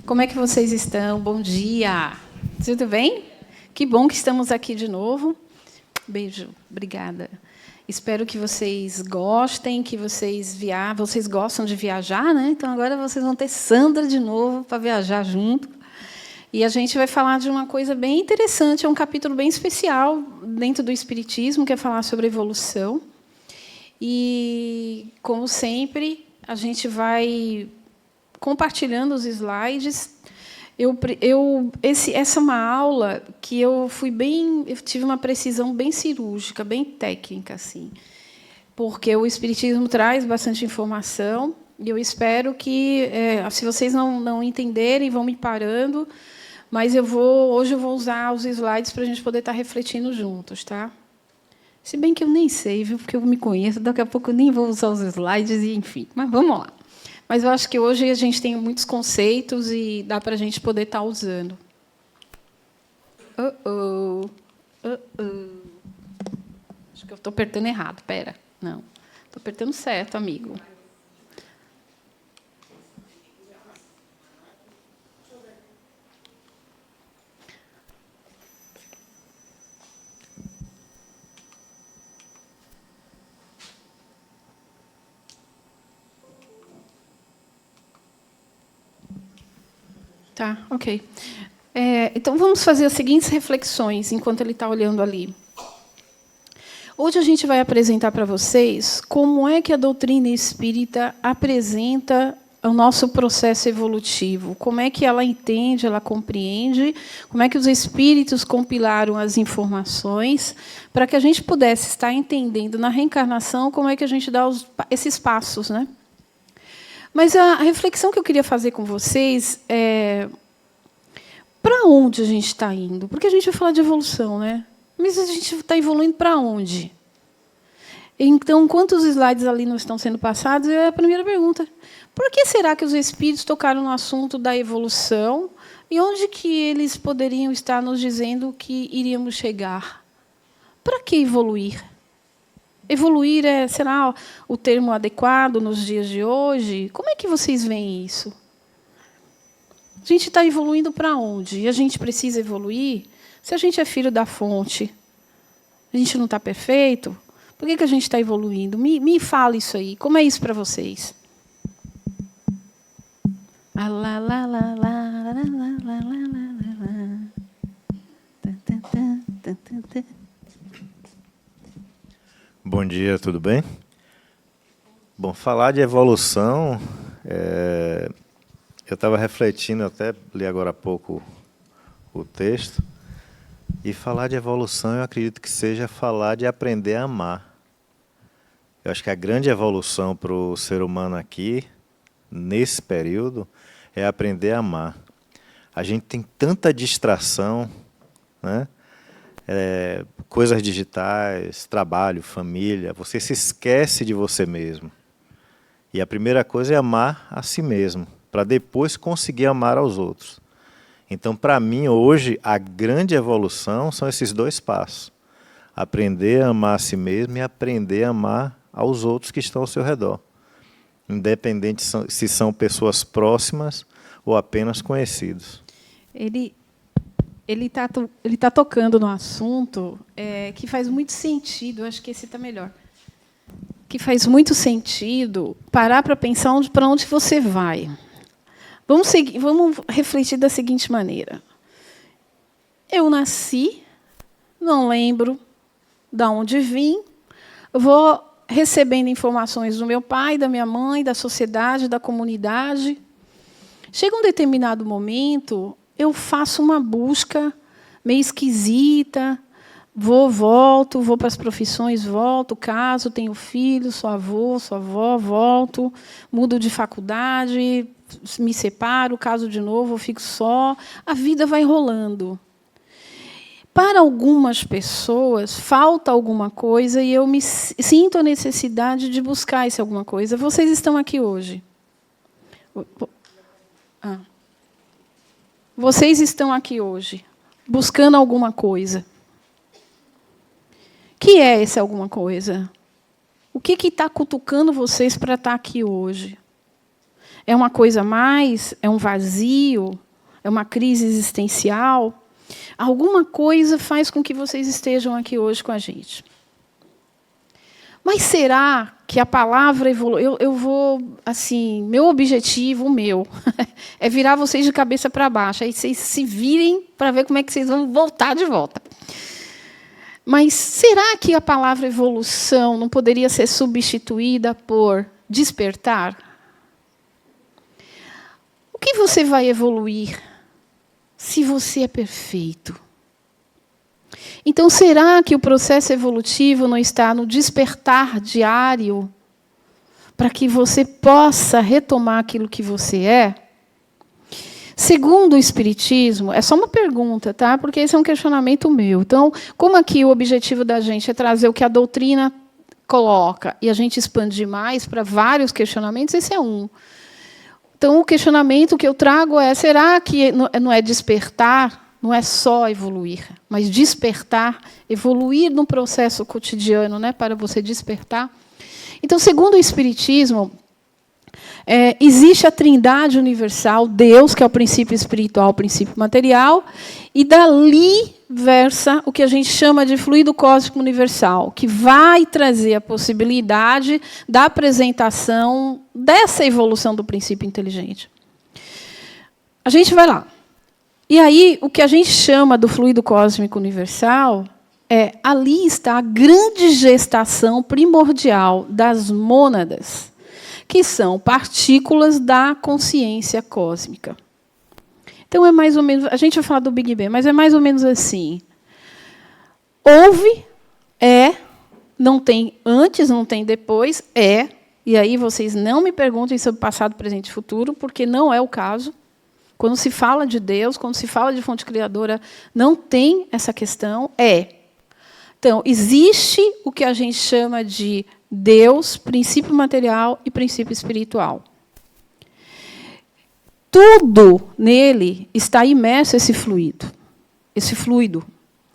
Como é que vocês estão? Bom dia. Tudo bem? Que bom que estamos aqui de novo. Beijo. Obrigada. Espero que vocês gostem, que vocês gostam de viajar, né? Então agora vocês vão ter Sandra de novo para viajar junto. E a gente vai falar de uma coisa bem interessante, é um capítulo bem especial dentro do Espiritismo, que é falar sobre evolução. E, como sempre, a gente vai compartilhando os slides. Essa é uma aula que eu tive uma precisão bem cirúrgica, bem técnica, assim, porque o Espiritismo traz bastante informação e eu espero que, se vocês não entenderem, vão me parando, mas hoje eu vou usar os slides para a gente poder estar refletindo juntos, tá? Se bem que eu nem sei, viu, porque eu me conheço, daqui a pouco eu nem vou usar os slides, e enfim, mas vamos lá. Mas eu acho que hoje a gente tem muitos conceitos e dá para a gente poder estar usando. Acho que eu estou apertando errado. Espera. Não. Estou apertando certo, amigo. Tá, ok. Então, vamos fazer as seguintes reflexões, enquanto ele está olhando ali. Hoje a gente vai apresentar para vocês como é que a doutrina espírita apresenta o nosso processo evolutivo, como é que ela entende, ela compreende, como é que os espíritos compilaram as informações para que a gente pudesse estar entendendo na reencarnação como é que a gente dá esses passos, né? Mas a reflexão que eu queria fazer com vocês é para onde a gente está indo? Porque a gente vai falar de evolução, né? Mas a gente está evoluindo para onde? Então, quantos slides ali não estão sendo passados? É a primeira pergunta. Por que será que os espíritos tocaram no assunto da evolução e onde que eles poderiam estar nos dizendo que iríamos chegar? Para que evoluir? Evoluir será o termo adequado nos dias de hoje? Como é que vocês veem isso? A gente está evoluindo para onde? E a gente precisa evoluir? Se a gente é filho da fonte, a gente não está perfeito? Por que a gente está evoluindo? Me fala isso aí. Como é isso para vocês? Bom dia, tudo bem? Bom, falar de evolução, eu estava refletindo, até li agora há pouco o texto, e falar de evolução eu acredito que seja falar de aprender a amar. Eu acho que a grande evolução para o ser humano aqui, nesse período, é aprender a amar. A gente tem tanta distração, né? Coisas digitais, trabalho, família, você se esquece de você mesmo. E a primeira coisa é amar a si mesmo, para depois conseguir amar aos outros. Então, para mim, hoje, a grande evolução são esses dois passos. Aprender a amar a si mesmo e aprender a amar aos outros que estão ao seu redor. Independente se são pessoas próximas ou apenas conhecidos. Ele tá tocando no assunto que faz muito sentido, acho que esse está melhor, que faz muito sentido parar para pensar para onde você vai. Vamos refletir da seguinte maneira. Eu nasci, não lembro de onde vim, vou recebendo informações do meu pai, da minha mãe, da sociedade, da comunidade. Chega um determinado momento, eu faço uma busca meio esquisita, volto, vou para as profissões, volto, caso, tenho filho, sou avô, sou avó, volto, mudo de faculdade, me separo, caso de novo, fico só. A vida vai rolando. Para algumas pessoas, falta alguma coisa e eu sinto a necessidade de buscar essa alguma coisa. Vocês estão aqui hoje. Vocês estão aqui hoje, buscando alguma coisa. O que é essa alguma coisa? O que está cutucando vocês para estar aqui hoje? É uma coisa a mais? É um vazio? É uma crise existencial? Alguma coisa faz com que vocês estejam aqui hoje com a gente. Mas será que a palavra evolui? Eu vou, assim, meu objetivo, é virar vocês de cabeça para baixo. Aí vocês se virem para ver como é que vocês vão voltar de volta. Mas será que a palavra evolução não poderia ser substituída por despertar? O que você vai evoluir se você é perfeito? Então, será que o processo evolutivo não está no despertar diário para que você possa retomar aquilo que você é? Segundo o Espiritismo, é só uma pergunta, tá? Porque esse é um questionamento meu. Então, como aqui o objetivo da gente é trazer o que a doutrina coloca e a gente expandir mais para vários questionamentos, esse é um. Então, o questionamento que eu trago é, será que não é despertar? Não é só evoluir, mas despertar, evoluir no processo cotidiano, né, para você despertar. Então, segundo o Espiritismo, existe a trindade universal, Deus, que é o princípio espiritual, o princípio material, e dali versa o que a gente chama de fluido cósmico universal, que vai trazer a possibilidade da apresentação dessa evolução do princípio inteligente. A gente vai lá. E aí, o que a gente chama do fluido cósmico universal, ali está a grande gestação primordial das mônadas, que são partículas da consciência cósmica. Então, é mais ou menos... A gente vai falar do Big Bang, mas é mais ou menos assim. Houve, não tem antes, não tem depois, e aí vocês não me perguntem sobre passado, presente e futuro, porque não é o caso. Quando se fala de Deus, quando se fala de fonte criadora, não tem essa questão, Então, existe o que a gente chama de Deus, princípio material e princípio espiritual. Tudo nele está imerso esse fluido. Esse fluido.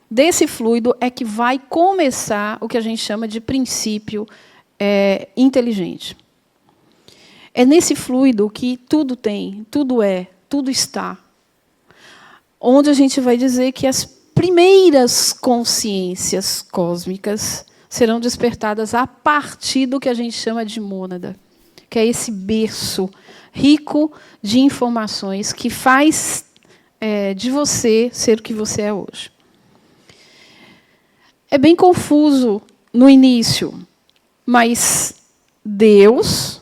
Desse fluido é que vai começar o que a gente chama de princípio inteligente. É nesse fluido que tudo tem, tudo tudo está. Onde a gente vai dizer que as primeiras consciências cósmicas serão despertadas a partir do que a gente chama de mônada, que é esse berço rico de informações que faz de você ser o que você é hoje. É bem confuso no início, mas Deus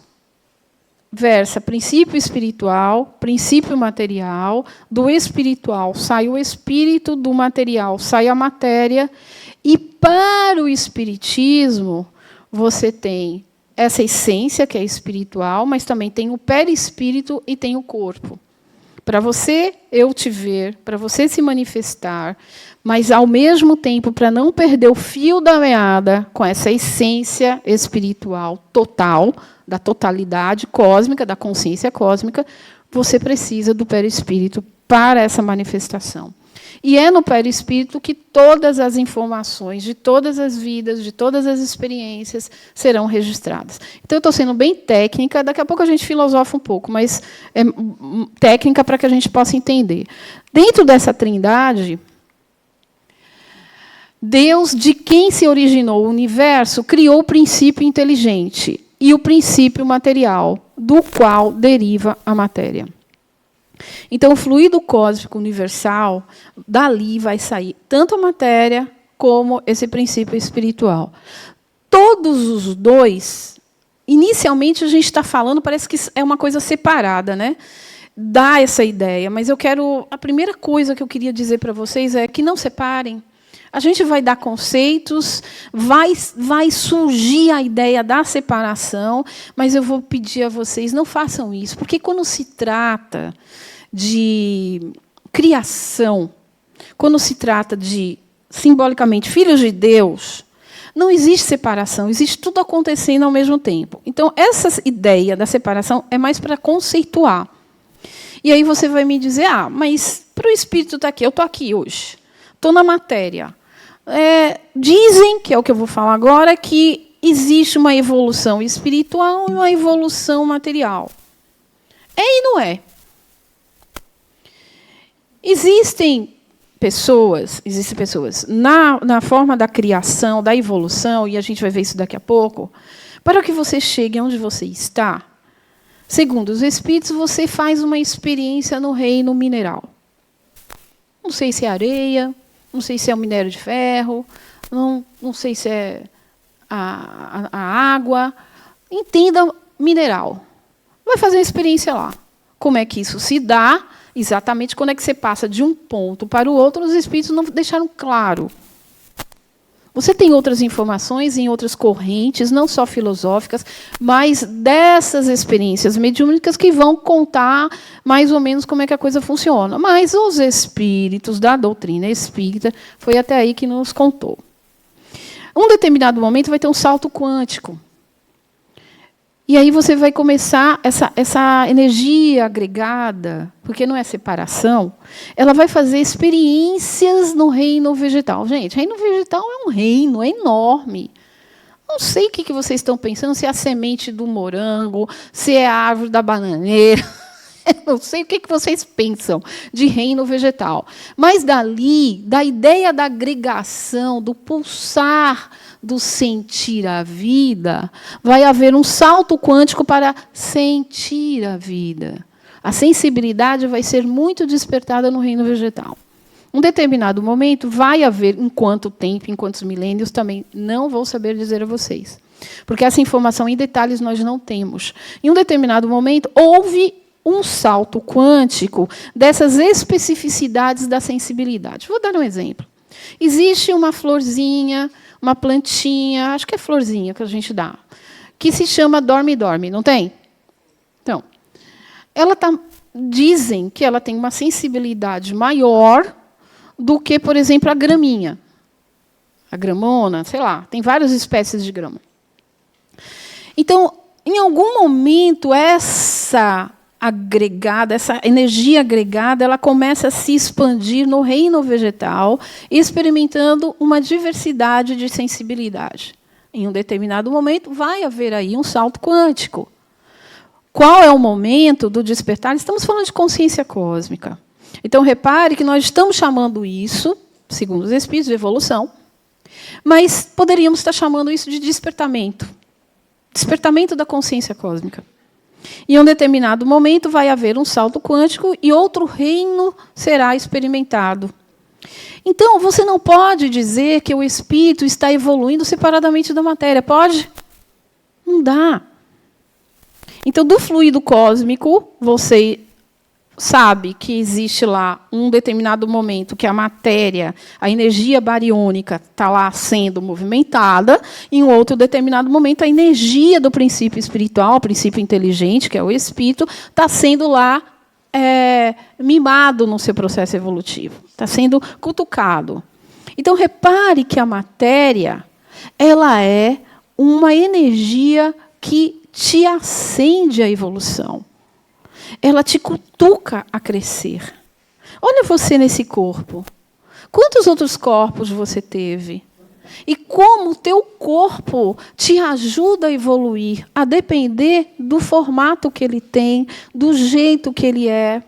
versa princípio espiritual, princípio material, do espiritual sai o espírito, do material sai a matéria, e para o espiritismo você tem essa essência que é espiritual, mas também tem o perispírito e tem o corpo. Para você eu te ver, para você se manifestar, mas ao mesmo tempo para não perder o fio da meada com essa essência espiritual total, da totalidade cósmica, da consciência cósmica, você precisa do perispírito para essa manifestação. E é no perispírito que todas as informações de todas as vidas, de todas as experiências serão registradas. Então, eu estou sendo bem técnica, daqui a pouco a gente filosofa um pouco, mas é técnica para que a gente possa entender. Dentro dessa trindade, Deus, de quem se originou o universo, criou o princípio inteligente e o princípio material, do qual deriva a matéria. Então, o fluido cósmico universal, dali vai sair tanto a matéria como esse princípio espiritual. Todos os dois, inicialmente a gente está falando, parece que é uma coisa separada, né? Dá essa ideia, mas a primeira coisa que eu queria dizer para vocês é que não separem. A gente vai dar conceitos, vai surgir a ideia da separação, mas eu vou pedir a vocês, não façam isso, porque quando se trata de criação, quando se trata de, simbolicamente, filhos de Deus, não existe separação, existe tudo acontecendo ao mesmo tempo. Então, essa ideia da separação é mais para conceituar. E aí você vai me dizer, mas para o espírito estar aqui, eu estou aqui hoje, estou na matéria. Dizem, que é o que eu vou falar agora, que existe uma evolução espiritual e uma evolução material. É e não é. Existem pessoas na forma da criação, da evolução, e a gente vai ver isso daqui a pouco, para que você chegue onde você está, segundo os espíritos, você faz uma experiência no reino mineral. Não sei se é areia, não sei se é o minério de ferro, não sei se é a água. Entenda mineral. Vai fazer uma experiência lá. Como é que isso se dá? Exatamente quando é que você passa de um ponto para o outro, os espíritos não deixaram claro. Você tem outras informações em outras correntes, não só filosóficas, mas dessas experiências mediúnicas que vão contar mais ou menos como é que a coisa funciona. Mas os espíritos da doutrina espírita, foi até aí que nos contou. Um determinado momento vai ter um salto quântico. E aí você vai começar, essa energia agregada, porque não é separação, ela vai fazer experiências no reino vegetal. Gente, reino vegetal é um reino, é enorme. Não sei o que vocês estão pensando, se é a semente do morango, se é a árvore da bananeira. Não sei o que vocês pensam de reino vegetal. Mas dali, da ideia da agregação, do pulsar, do sentir a vida, vai haver um salto quântico para sentir a vida. A sensibilidade vai ser muito despertada no reino vegetal. Um determinado momento vai haver, em quanto tempo, em quantos milênios, também não vou saber dizer a vocês. Porque essa informação em detalhes nós não temos. Em um determinado momento, houve um salto quântico dessas especificidades da sensibilidade. Vou dar um exemplo. Existe uma florzinha, uma plantinha, acho que é florzinha que a gente dá, que se chama dorme-dorme, não tem? Então, dizem que ela tem uma sensibilidade maior do que, por exemplo, a graminha. A gramona, sei lá, tem várias espécies de grama. Então, em algum momento, essa energia agregada, ela começa a se expandir no reino vegetal, experimentando uma diversidade de sensibilidade. Em um determinado momento, vai haver aí um salto quântico. Qual é o momento do despertar? Estamos falando de consciência cósmica. Então, repare que nós estamos chamando isso, segundo os espíritos, de evolução, mas poderíamos estar chamando isso de despertamento. Despertamento da consciência cósmica. Em um determinado momento vai haver um salto quântico e outro reino será experimentado. Então, você não pode dizer que o espírito está evoluindo separadamente da matéria. Pode? Não dá. Então, do fluido cósmico, você sabe que existe lá um determinado momento que a matéria, a energia bariônica, está lá sendo movimentada, e em outro determinado momento a energia do princípio espiritual, o princípio inteligente, que é o espírito, está sendo lá mimado no seu processo evolutivo, está sendo cutucado. Então, repare que a matéria ela é uma energia que te acende a evolução. Ela te cutuca a crescer. Olha você nesse corpo. Quantos outros corpos você teve? E como o teu corpo te ajuda a evoluir, a depender do formato que ele tem, do jeito que ele é.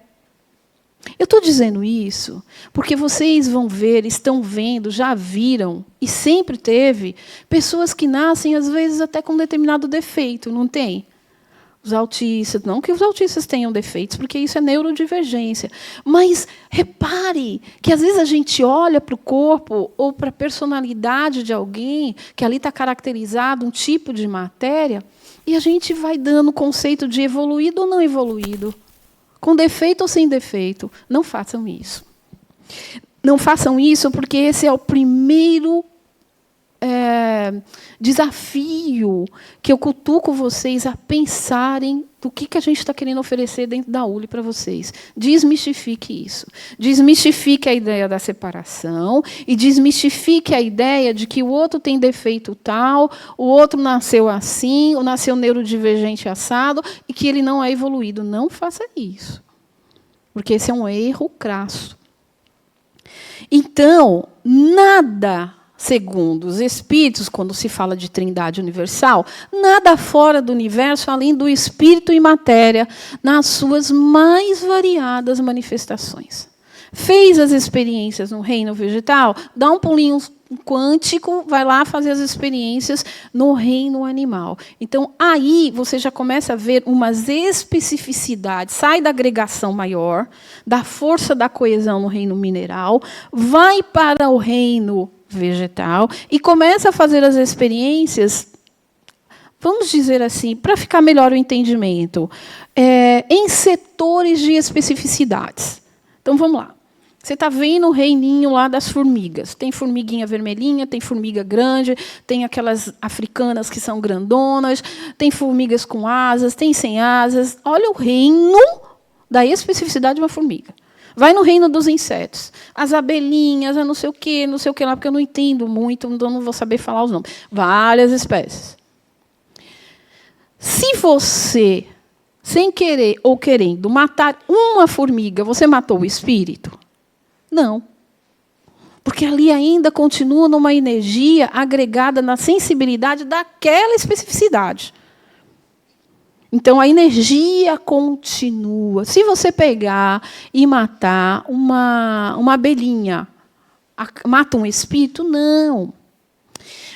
Eu estou dizendo isso porque vocês vão ver, estão vendo, já viram, e sempre teve, pessoas que nascem, às vezes, até com um determinado defeito, não tem? Os autistas, não que os autistas tenham defeitos, porque isso é neurodivergência. Mas repare que, às vezes, a gente olha para o corpo ou para a personalidade de alguém, que ali está caracterizado um tipo de matéria, e a gente vai dando o conceito de evoluído ou não evoluído, com defeito ou sem defeito. Não façam isso. Não façam isso, porque esse é o primeiro desafio que eu cutuco vocês a pensarem do que a gente está querendo oferecer dentro da ULI para vocês. Desmistifique isso. Desmistifique a ideia da separação e desmistifique a ideia de que o outro tem defeito tal, o outro nasceu assim, ou nasceu neurodivergente assado, e que ele não é evoluído. Não faça isso. Porque esse é um erro crasso. Então, nada segundo os espíritos, quando se fala de trindade universal, nada fora do universo além do espírito e matéria nas suas mais variadas manifestações. Fez as experiências no reino vegetal, dá um pulinho quântico, vai lá fazer as experiências no reino animal. Então, aí você já começa a ver umas especificidades, sai da agregação maior, da força da coesão no reino mineral, vai para o reino vegetal e começa a fazer as experiências, vamos dizer assim, para ficar melhor o entendimento, em setores de especificidades. Então, vamos lá. Você está vendo o reininho lá das formigas. Tem formiguinha vermelhinha, tem formiga grande, tem aquelas africanas que são grandonas, tem formigas com asas, tem sem asas. Olha o reino da especificidade de uma formiga. Vai no reino dos insetos. As abelhinhas, a não sei o que lá, porque eu não entendo muito, então não vou saber falar os nomes. Várias espécies. Se você, sem querer ou querendo, matar uma formiga, você matou o espírito? Não. Porque ali ainda continua numa energia agregada na sensibilidade daquela especificidade. Então, a energia continua. Se você pegar e matar uma abelhinha, mata um espírito? Não.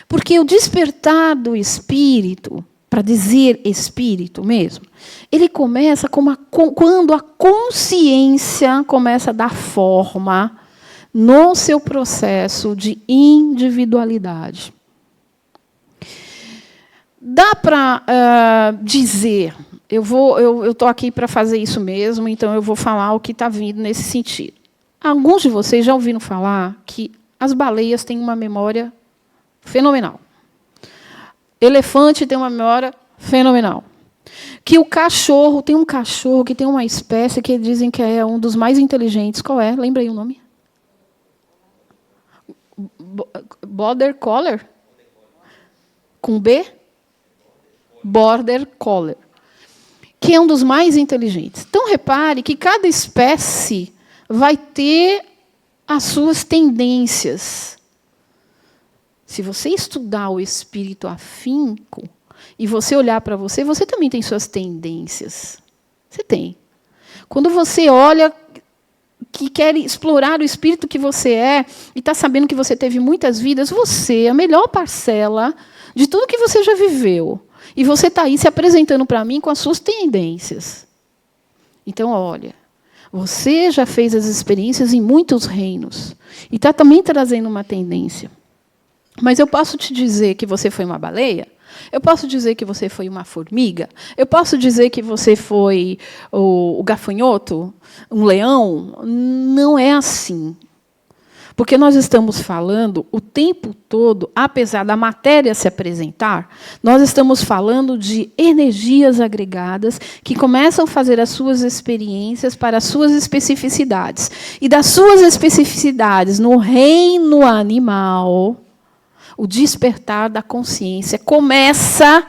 Porque o despertar do espírito, para dizer espírito mesmo, ele começa quando a consciência começa a dar forma no seu processo de individualidade. Dá para dizer, eu estou aqui para fazer isso mesmo, então eu vou falar o que está vindo nesse sentido. Alguns de vocês já ouviram falar que as baleias têm uma memória fenomenal. Elefante tem uma memória fenomenal. Que o cachorro, tem um cachorro que tem uma espécie que dizem que é um dos mais inteligentes. Qual é? Lembra aí o nome? Border Collie? Com B? Border Collie. Que é um dos mais inteligentes. Então, repare que cada espécie vai ter as suas tendências. Se você estudar o espírito afinco e você olhar para você, você também tem suas tendências. Você tem. Quando você olha que quer explorar o espírito que você é e está sabendo que você teve muitas vidas, você é a melhor parcela de tudo que você já viveu. E você está aí se apresentando para mim com as suas tendências. Então, olha, você já fez as experiências em muitos reinos e está também trazendo uma tendência. Mas eu posso te dizer que você foi uma baleia? Eu posso dizer que você foi uma formiga? Eu posso dizer que você foi o gafanhoto? Um leão? Não é assim. Porque nós estamos falando o tempo todo, apesar da matéria se apresentar, nós estamos falando de energias agregadas que começam a fazer as suas experiências para as suas especificidades. E das suas especificidades no reino animal, o despertar da consciência começa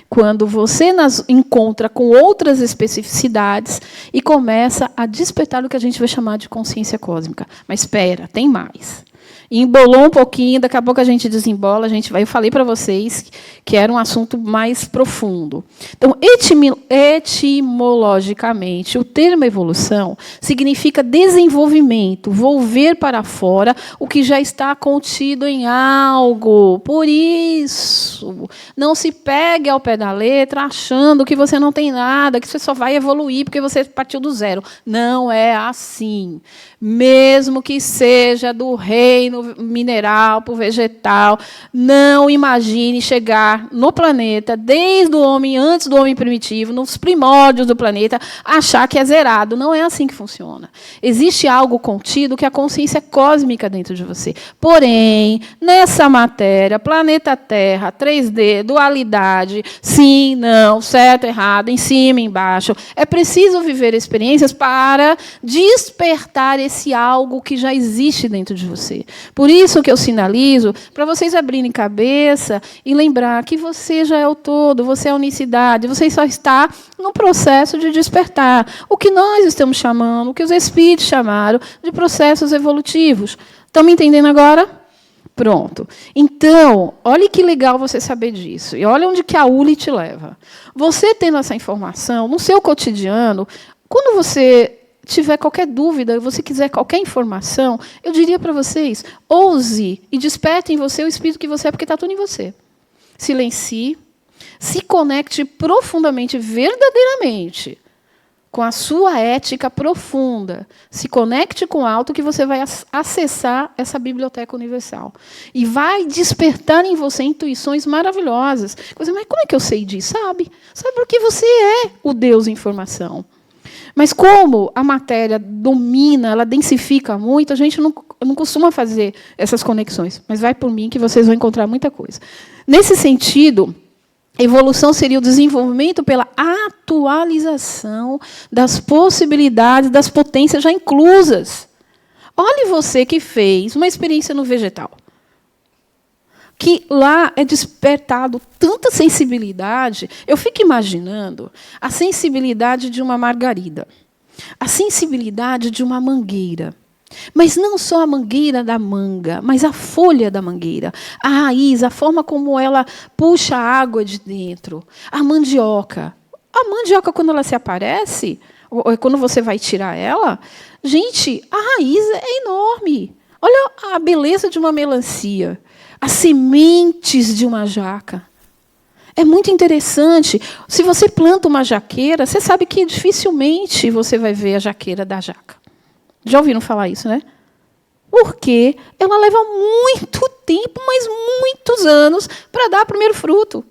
quando você nas encontra com outras especificidades e começa a despertar o que a gente vai chamar de consciência cósmica. Mas espera, tem mais. Embolou um pouquinho, daqui a pouco a gente desembola, eu falei para vocês que era um assunto mais profundo. Então, etimologicamente, o termo evolução significa desenvolvimento, volver para fora o que já está contido em algo. Por isso, não se pegue ao pé da letra achando que você não tem nada, que você só vai evoluir porque você partiu do zero. Não é assim. Mesmo que seja do reino mineral para o vegetal, não imagine chegar no planeta, desde o homem, antes do homem primitivo, nos primórdios do planeta, achar que é zerado. Não é assim que funciona. Existe algo contido que é a consciência cósmica dentro de você. Porém, nessa matéria, planeta Terra, 3D, dualidade, sim, não, certo, errado, em cima, embaixo, é preciso viver experiências para despertar esse algo que já existe dentro de você. Por isso que eu sinalizo para vocês abrirem cabeça e lembrar que você já é o todo, você é a unicidade, você só está no processo de despertar. O que nós estamos chamando, o que os espíritos chamaram de processos evolutivos. Estão me entendendo agora? Pronto. Então, olha que legal você saber disso. E olha onde que a ULI te leva. Você tendo essa informação, no seu cotidiano, quando você tiver qualquer dúvida, você quiser qualquer informação, eu diria para vocês, ouse e desperte em você o espírito que você é, porque está tudo em você. Silencie, se conecte profundamente, verdadeiramente, com a sua ética profunda. Se conecte com o alto, que você vai acessar essa biblioteca universal. E vai despertar em você intuições maravilhosas. Mas como é que eu sei disso? Sabe porque você é o Deus informação. Mas como a matéria domina, ela densifica muito, a gente não costuma fazer essas conexões. Mas vai por mim que vocês vão encontrar muita coisa. Nesse sentido, evolução seria o desenvolvimento pela atualização das possibilidades, das potências já inclusas. Olhe você que fez uma experiência no vegetal, que lá é despertado tanta sensibilidade. Eu fico imaginando a sensibilidade de uma margarida, a sensibilidade de uma mangueira. Mas não só a mangueira da manga, mas a folha da mangueira, a raiz, a forma como ela puxa a água de dentro. A mandioca. A mandioca, quando ela se aparece, ou quando você vai tirar ela, gente, a raiz é enorme. Olha a beleza de uma melancia. As sementes de uma jaca. É muito interessante. Se você planta uma jaqueira, você sabe que dificilmente você vai ver a jaqueira da jaca. Já ouviram falar isso, né? Porque ela leva muito tempo, mas muitos anos, para dar o primeiro fruto.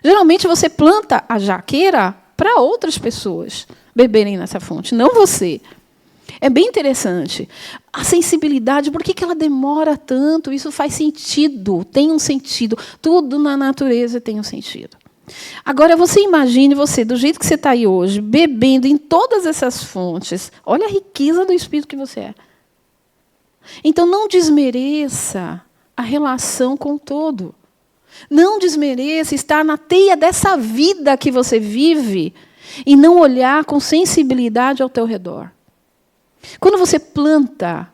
Geralmente você planta a jaqueira para outras pessoas beberem nessa fonte, não você. É bem interessante. A sensibilidade, por que ela demora tanto? Isso faz sentido, tem um sentido. Tudo na natureza tem um sentido. Agora, você imagine você, do jeito que você está aí hoje, bebendo em todas essas fontes. Olha a riqueza do espírito que você é. Então, não desmereça a relação com o todo. Não desmereça estar na teia dessa vida que você vive e não olhar com sensibilidade ao teu redor. Quando você planta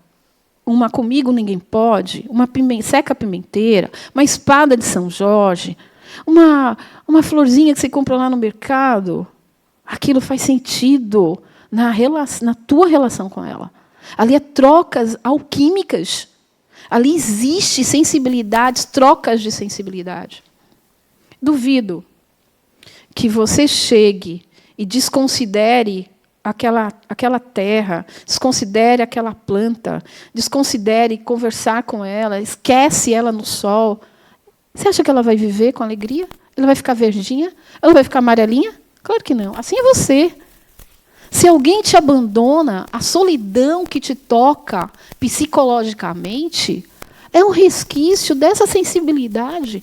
uma Comigo Ninguém Pode, uma seca pimenteira, uma espada de São Jorge, uma florzinha que você compra lá no mercado, aquilo faz sentido na tua relação com ela. Ali é trocas alquímicas. Ali existe sensibilidades, trocas de sensibilidade. Duvido que você chegue e desconsidere aquela terra, desconsidere aquela planta, desconsidere conversar com ela, esquece ela no sol. Você acha que ela vai viver com alegria? Ela vai ficar verdinha? Ela vai ficar amarelinha? Claro que não. Assim é você. Se alguém te abandona, a solidão que te toca psicologicamente é um resquício dessa sensibilidade.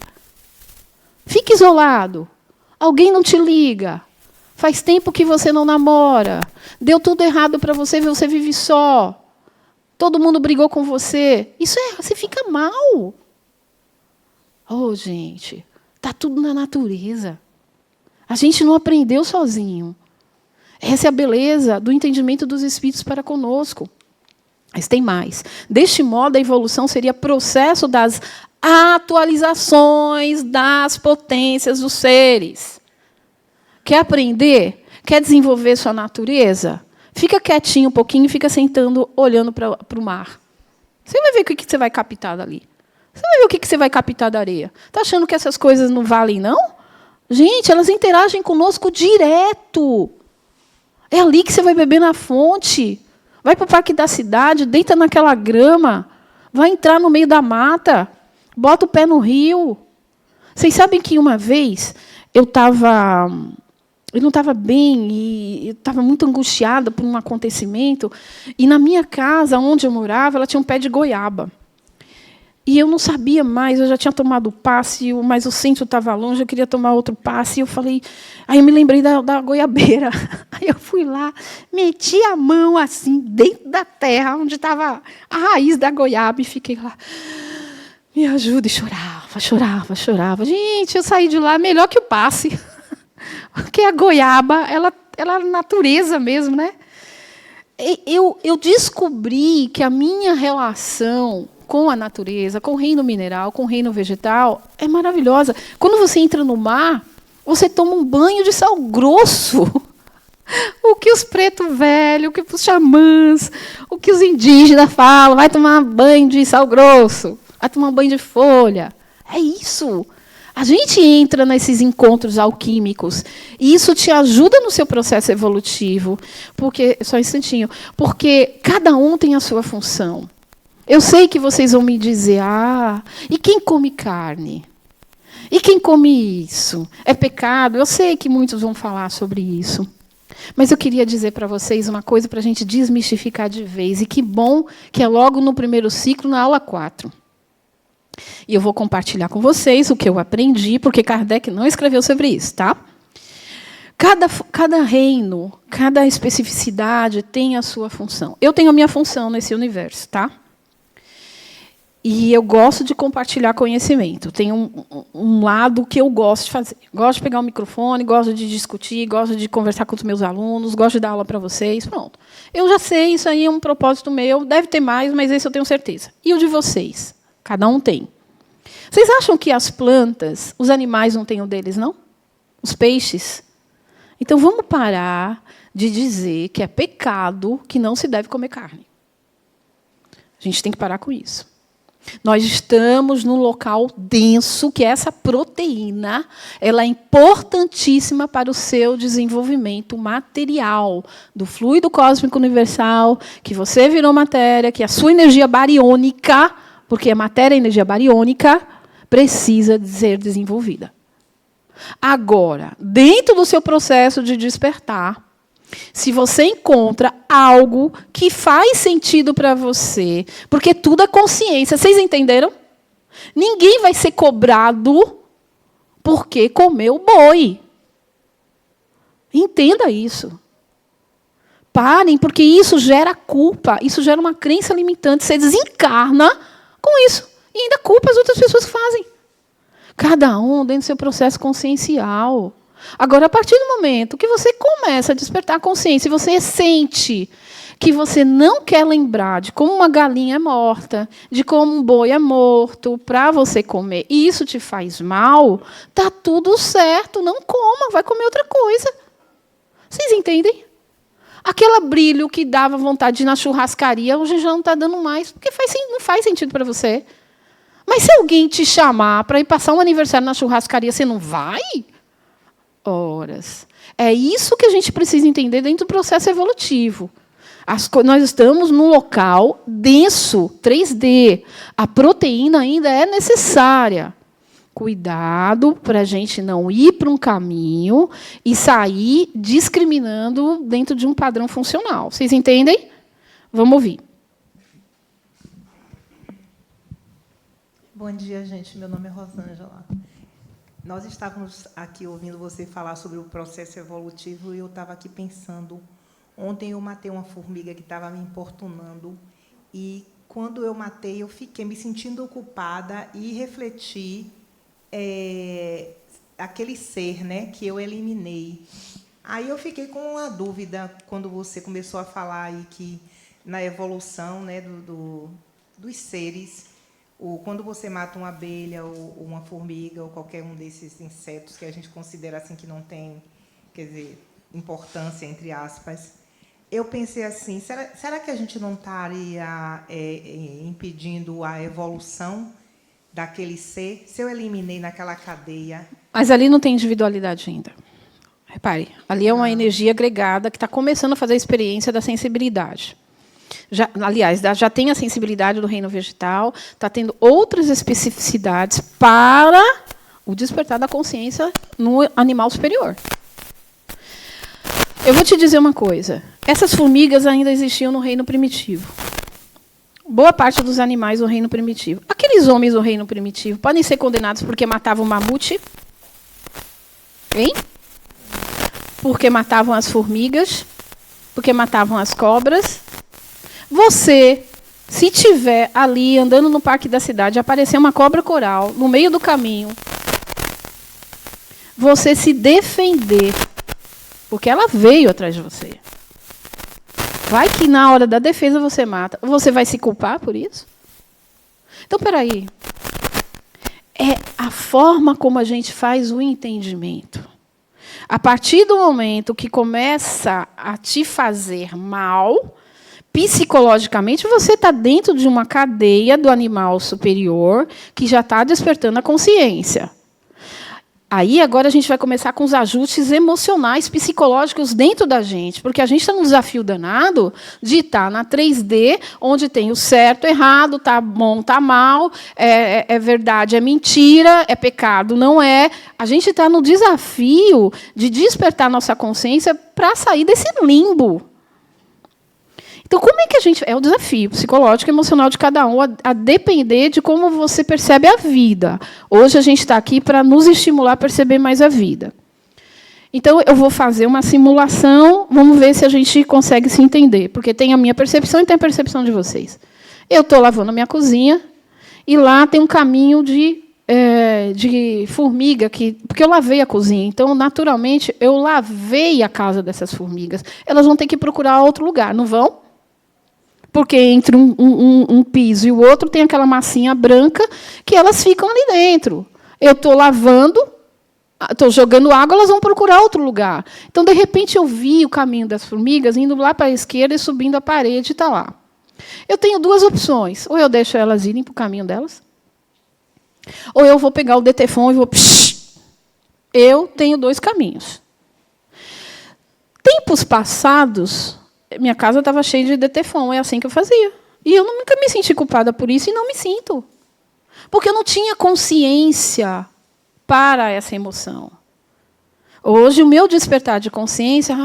Fique isolado. Alguém não te liga. Faz tempo que você não namora. Deu tudo errado para você, você vive só. Todo mundo brigou com você. Você fica mal. Oh, gente, está tudo na natureza. A gente não aprendeu sozinho. Essa é a beleza do entendimento dos espíritos para conosco. Mas tem mais. Deste modo, a evolução seria processo das atualizações das potências dos seres. Quer aprender? Quer desenvolver sua natureza? Fica quietinho um pouquinho e fica sentando, olhando para o mar. Você vai ver o que você vai captar dali. Você vai ver o que você vai captar da areia. Está achando que essas coisas não valem, não? Gente, elas interagem conosco direto. É ali que você vai beber na fonte. Vai para o parque da cidade, deita naquela grama. Vai entrar no meio da mata. Bota o pé no rio. Vocês sabem que uma vez eu não estava bem e eu estava muito angustiada por um acontecimento. E na minha casa, onde eu morava, ela tinha um pé de goiaba. E eu não sabia mais, eu já tinha tomado o passe, mas o centro estava longe, eu queria tomar outro passe. E eu falei, aí eu me lembrei da goiabeira. Aí eu fui lá, meti a mão assim, dentro da terra, onde estava a raiz da goiaba, e fiquei lá, me ajuda, e chorava. Gente, eu saí de lá melhor que o passe. Porque a goiaba, ela é natureza mesmo, né? Eu descobri que a minha relação com a natureza, com o reino mineral, com o reino vegetal, é maravilhosa. Quando você entra no mar, você toma um banho de sal grosso. O que os pretos velhos, o que os xamãs, o que os indígenas falam, vai tomar banho de sal grosso, vai tomar banho de folha. É isso. A gente entra nesses encontros alquímicos e isso te ajuda no seu processo evolutivo, porque só um instantinho, porque cada um tem a sua função. Eu sei que vocês vão me dizer, e quem come carne? E quem come isso? É pecado? Eu sei que muitos vão falar sobre isso. Mas eu queria dizer para vocês uma coisa para a gente desmistificar de vez, e que bom que é logo no primeiro ciclo, na aula 4. E eu vou compartilhar com vocês o que eu aprendi, porque Kardec não escreveu sobre isso, tá? Cada reino, cada especificidade tem a sua função. Eu tenho a minha função nesse universo, tá? E eu gosto de compartilhar conhecimento. Tem um lado que eu gosto de fazer. Gosto de pegar o microfone, gosto de discutir, gosto de conversar com os meus alunos, gosto de dar aula para vocês. Pronto. Eu já sei, isso aí é um propósito meu. Deve ter mais, mas esse eu tenho certeza. E o de vocês? Cada um tem. Vocês acham que as plantas, os animais não têm o deles, não? Os peixes? Então, vamos parar de dizer que é pecado que não se deve comer carne. A gente tem que parar com isso. Nós estamos num local denso, que essa proteína ela é importantíssima para o seu desenvolvimento material, do fluido cósmico universal, que você virou matéria, que a sua energia bariônica, porque a matéria é energia bariônica, precisa ser desenvolvida. Agora, dentro do seu processo de despertar, se você encontra algo que faz sentido para você, porque tudo é consciência, vocês entenderam? Ninguém vai ser cobrado porque comeu boi. Entenda isso. Parem, porque isso gera culpa, isso gera uma crença limitante. Você desencarna com isso e ainda culpa as outras pessoas que fazem. Cada um dentro do seu processo consciencial. Agora, a partir do momento que você começa a despertar a consciência e você sente que você não quer lembrar de como uma galinha é morta, de como um boi é morto, para você comer, e isso te faz mal, está tudo certo, não coma, vai comer outra coisa. Vocês entendem? Aquele brilho que dava vontade de ir na churrascaria, hoje já não está dando mais, porque não faz sentido para você. Mas se alguém te chamar para ir passar um aniversário na churrascaria, você não vai? Horas. É isso que a gente precisa entender dentro do processo evolutivo. Nós estamos num local denso, 3D. A proteína ainda é necessária. Cuidado para a gente não ir para um caminho e sair discriminando dentro de um padrão funcional. Vocês entendem? Vamos ouvir. Bom dia, gente. Meu nome é Rosângela. Nós estávamos aqui ouvindo você falar sobre o processo evolutivo e eu estava aqui pensando. Ontem eu matei uma formiga que estava me importunando e, quando eu matei, eu fiquei me sentindo ocupada e refleti aquele ser, né, que eu eliminei. Aí eu fiquei com uma dúvida quando você começou a falar aí que, na evolução, né, dos seres, quando você mata uma abelha ou uma formiga ou qualquer um desses insetos que a gente considera assim que não tem, quer dizer, importância, entre aspas, eu pensei assim, será que a gente não estaria impedindo a evolução daquele ser? Se eu eliminei naquela cadeia... Mas ali não tem individualidade ainda. Repare, ali é uma energia agregada que está começando a fazer a experiência da sensibilidade. Aliás, já tem a sensibilidade do reino vegetal, está tendo outras especificidades para o despertar da consciência no animal superior. Eu vou te dizer uma coisa. Essas formigas ainda existiam no reino primitivo. Boa parte dos animais do reino primitivo. Aqueles homens do reino primitivo podem ser condenados porque matavam o mamute? Hein? Porque matavam as formigas? Porque matavam as cobras? Você, se tiver ali andando no parque da cidade, aparecer uma cobra coral no meio do caminho, você se defender, porque ela veio atrás de você. Vai que na hora da defesa você mata. Você vai se culpar por isso? Então, espera aí. É a forma como a gente faz o entendimento. A partir do momento que começa a te fazer mal, psicologicamente, você está dentro de uma cadeia do animal superior que já está despertando a consciência. Aí, agora, a gente vai começar com os ajustes emocionais, psicológicos dentro da gente, porque a gente está num desafio danado de estar na 3D, onde tem o certo, errado, está bom, está mal, é verdade, é mentira, é pecado, não é. A gente está no desafio de despertar nossa consciência para sair desse limbo. Então, como é que a gente... É o desafio psicológico e emocional de cada um, a depender de como você percebe a vida. Hoje, a gente está aqui para nos estimular a perceber mais a vida. Então, eu vou fazer uma simulação, vamos ver se a gente consegue se entender, porque tem a minha percepção e tem a percepção de vocês. Eu estou lavando a minha cozinha, e lá tem um caminho de formiga, porque eu lavei a cozinha. Então, naturalmente, eu lavei a casa dessas formigas. Elas vão ter que procurar outro lugar, não vão? Porque entre um piso e o outro tem aquela massinha branca que elas ficam ali dentro. Eu estou lavando, estou jogando água, elas vão procurar outro lugar. Então, de repente, eu vi o caminho das formigas indo lá para a esquerda e subindo a parede e está lá. Eu tenho duas opções. Ou eu deixo elas irem para o caminho delas, ou eu vou pegar o detefon e vou... Eu tenho dois caminhos. Tempos passados... Minha casa estava cheia de detefon, é assim que eu fazia. E eu nunca me senti culpada por isso e não me sinto. Porque eu não tinha consciência para essa emoção. Hoje, o meu despertar de consciência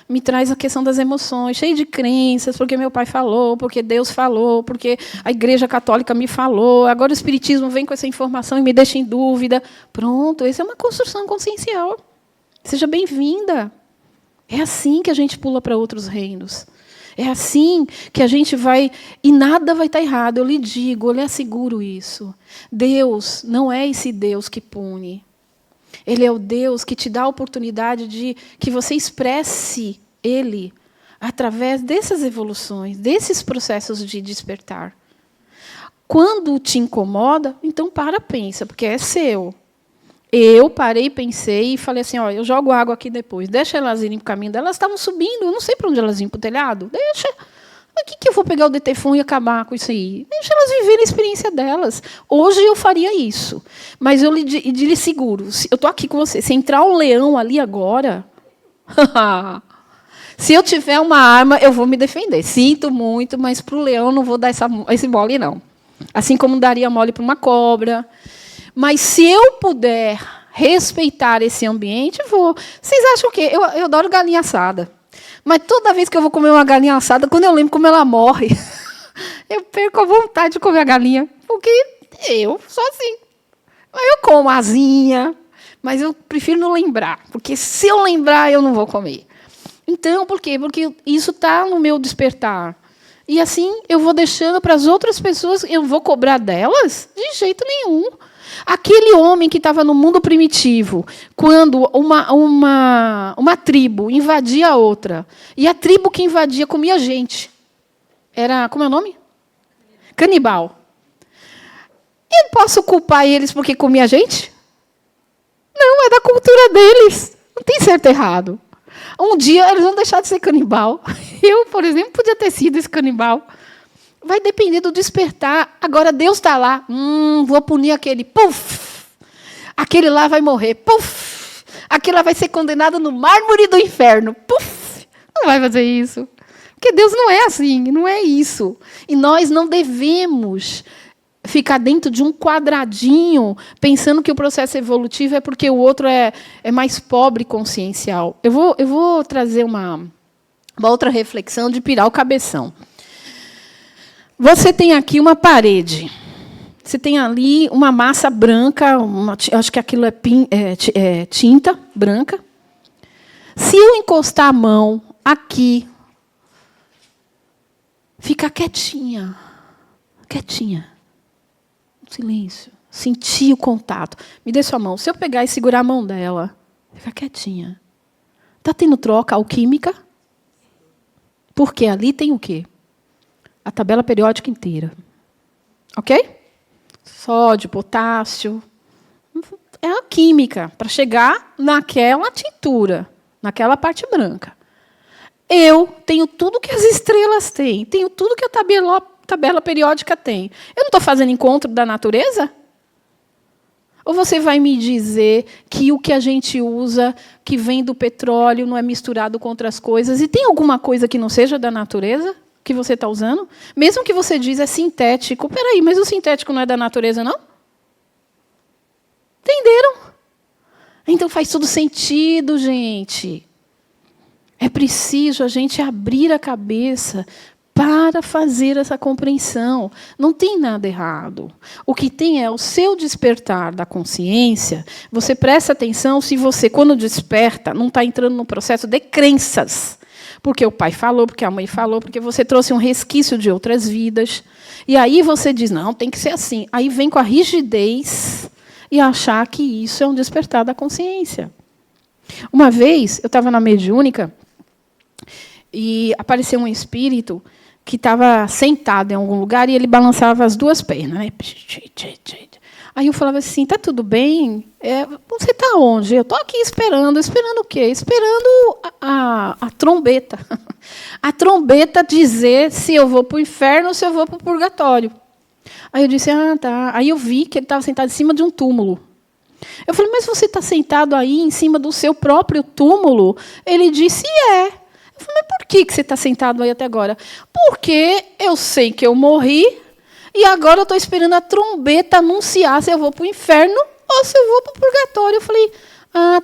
me traz a questão das emoções, cheio de crenças, porque meu pai falou, porque Deus falou, porque a Igreja Católica me falou, agora o Espiritismo vem com essa informação e me deixa em dúvida. Pronto, essa é uma construção consciencial. Seja bem-vinda. É assim que a gente pula para outros reinos. É assim que a gente vai... E nada vai estar errado, eu lhe digo, eu lhe asseguro isso. Deus não é esse Deus que pune. Ele é o Deus que te dá a oportunidade de que você expresse Ele através dessas evoluções, desses processos de despertar. Quando te incomoda, então pensa, porque é seu. Eu parei, pensei e falei assim, eu jogo água aqui depois, deixa elas irem para o caminho delas, elas estavam subindo, eu não sei para onde elas iam, para o telhado, deixa. Aqui que eu vou pegar o detefon e acabar com isso aí? Deixa elas viverem a experiência delas. Hoje eu faria isso, mas eu lhe seguro, eu estou aqui com você, se entrar um leão ali agora, se eu tiver uma arma, eu vou me defender. Sinto muito, mas para o leão não vou dar esse mole, não. Assim como daria mole para uma cobra. Mas se eu puder respeitar esse ambiente, vou. Vocês acham o quê? Eu adoro galinha assada. Mas toda vez que eu vou comer uma galinha assada, quando eu lembro como ela morre, eu perco a vontade de comer a galinha. Porque eu sou assim. Eu como asinha, mas eu prefiro não lembrar. Porque se eu lembrar, eu não vou comer. Então, por quê? Porque isso está no meu despertar. E assim, eu vou deixando para as outras pessoas, eu vou cobrar delas? De jeito nenhum. Aquele homem que estava no mundo primitivo, quando uma tribo invadia a outra, e a tribo que invadia comia gente. Era, como é o nome? Canibal. Eu posso culpar eles porque comia gente? Não, é da cultura deles. Não tem certo e errado. Um dia eles vão deixar de ser canibal. Eu, por exemplo, podia ter sido esse canibal. Vai depender do despertar. Agora, Deus está lá. Vou punir aquele. Puf! Aquele lá vai morrer. Puf! Aquele lá vai ser condenado no mármore do inferno. Puf! Não vai fazer isso. Porque Deus não é assim, não é isso. E nós não devemos ficar dentro de um quadradinho pensando que o processo evolutivo é porque o outro é mais pobre consciencial. Eu vou trazer uma outra reflexão de pirar o cabeção. Você tem aqui uma parede. Você tem ali uma massa branca, acho que aquilo é tinta branca. Se eu encostar a mão aqui, fica quietinha. Quietinha. Silêncio. Sentir o contato. Me dê sua mão. Se eu pegar e segurar a mão dela, fica quietinha. Está tendo troca alquímica? Porque ali tem o quê? A tabela periódica inteira. Ok? sódio, potássio. É a química para chegar naquela tintura, naquela parte branca. Eu tenho tudo que as estrelas têm, tenho tudo que a tabela periódica tem. Eu não estou fazendo encontro da natureza? Ou você vai me dizer que o que a gente usa, que vem do petróleo, não é misturado com outras coisas? E tem alguma coisa que não seja da natureza que você está usando? Mesmo que você diz é sintético. Peraí, mas o sintético não é da natureza, não? Entenderam? Então faz todo sentido, gente. É preciso a gente abrir a cabeça para fazer essa compreensão. Não tem nada errado. O que tem é o seu despertar da consciência. Você presta atenção se você, quando desperta, não está entrando no processo de crenças. Porque o pai falou, porque a mãe falou, porque você trouxe um resquício de outras vidas. E aí você diz, não, tem que ser assim. Aí vem com a rigidez e achar que isso é um despertar da consciência. Uma vez, eu estava na mediúnica e apareceu um espírito que estava sentado em algum lugar e ele balançava as duas pernas. Né? Aí eu falava assim, está tudo bem? Você está onde? Eu estou aqui esperando. Esperando o quê? Esperando a trombeta. A trombeta dizer se eu vou para o inferno ou se eu vou para o purgatório. Aí eu disse, tá. Aí eu vi que ele estava sentado em cima de um túmulo. Eu falei, mas você está sentado aí em cima do seu próprio túmulo? Ele disse, é. Eu falei, mas por que você está sentado aí até agora? Porque eu sei que eu morri e agora eu estou esperando a trombeta anunciar se eu vou para o inferno ou se eu vou para o purgatório. Eu falei,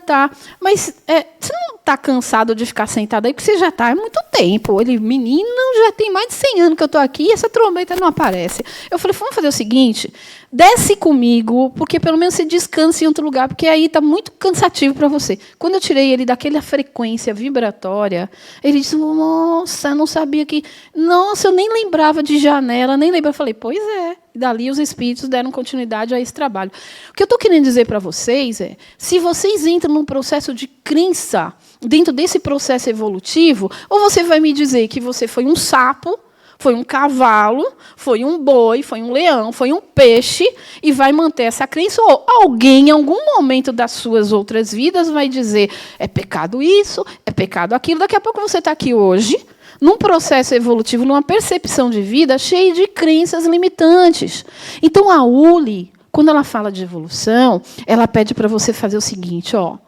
tá. Mas você não está cansado de ficar sentado aí? Porque você já está há muito tempo. Ele, menino, já tem mais de 100 anos que eu estou aqui e essa trombeta não aparece. Eu falei, vamos fazer o seguinte, desce comigo, porque pelo menos você descansa em outro lugar, porque aí está muito cansativo para você. Quando eu tirei ele daquela frequência vibratória, ele disse, nossa, não sabia que... Nossa, eu nem lembrava de janela, nem lembrava. Eu falei, pois é. E dali os espíritos deram continuidade a esse trabalho. O que eu estou querendo dizer para vocês é, se vocês entram num processo de crença, dentro desse processo evolutivo, ou você vai me dizer que você foi um sapo, foi um cavalo, foi um boi, foi um leão, foi um peixe, e vai manter essa crença, ou alguém, em algum momento das suas outras vidas, vai dizer, é pecado isso, é pecado aquilo. Daqui a pouco você está aqui hoje, num processo evolutivo, numa percepção de vida cheia de crenças limitantes. Então, a Uli, quando ela fala de evolução, ela pede para você fazer o seguinte, eu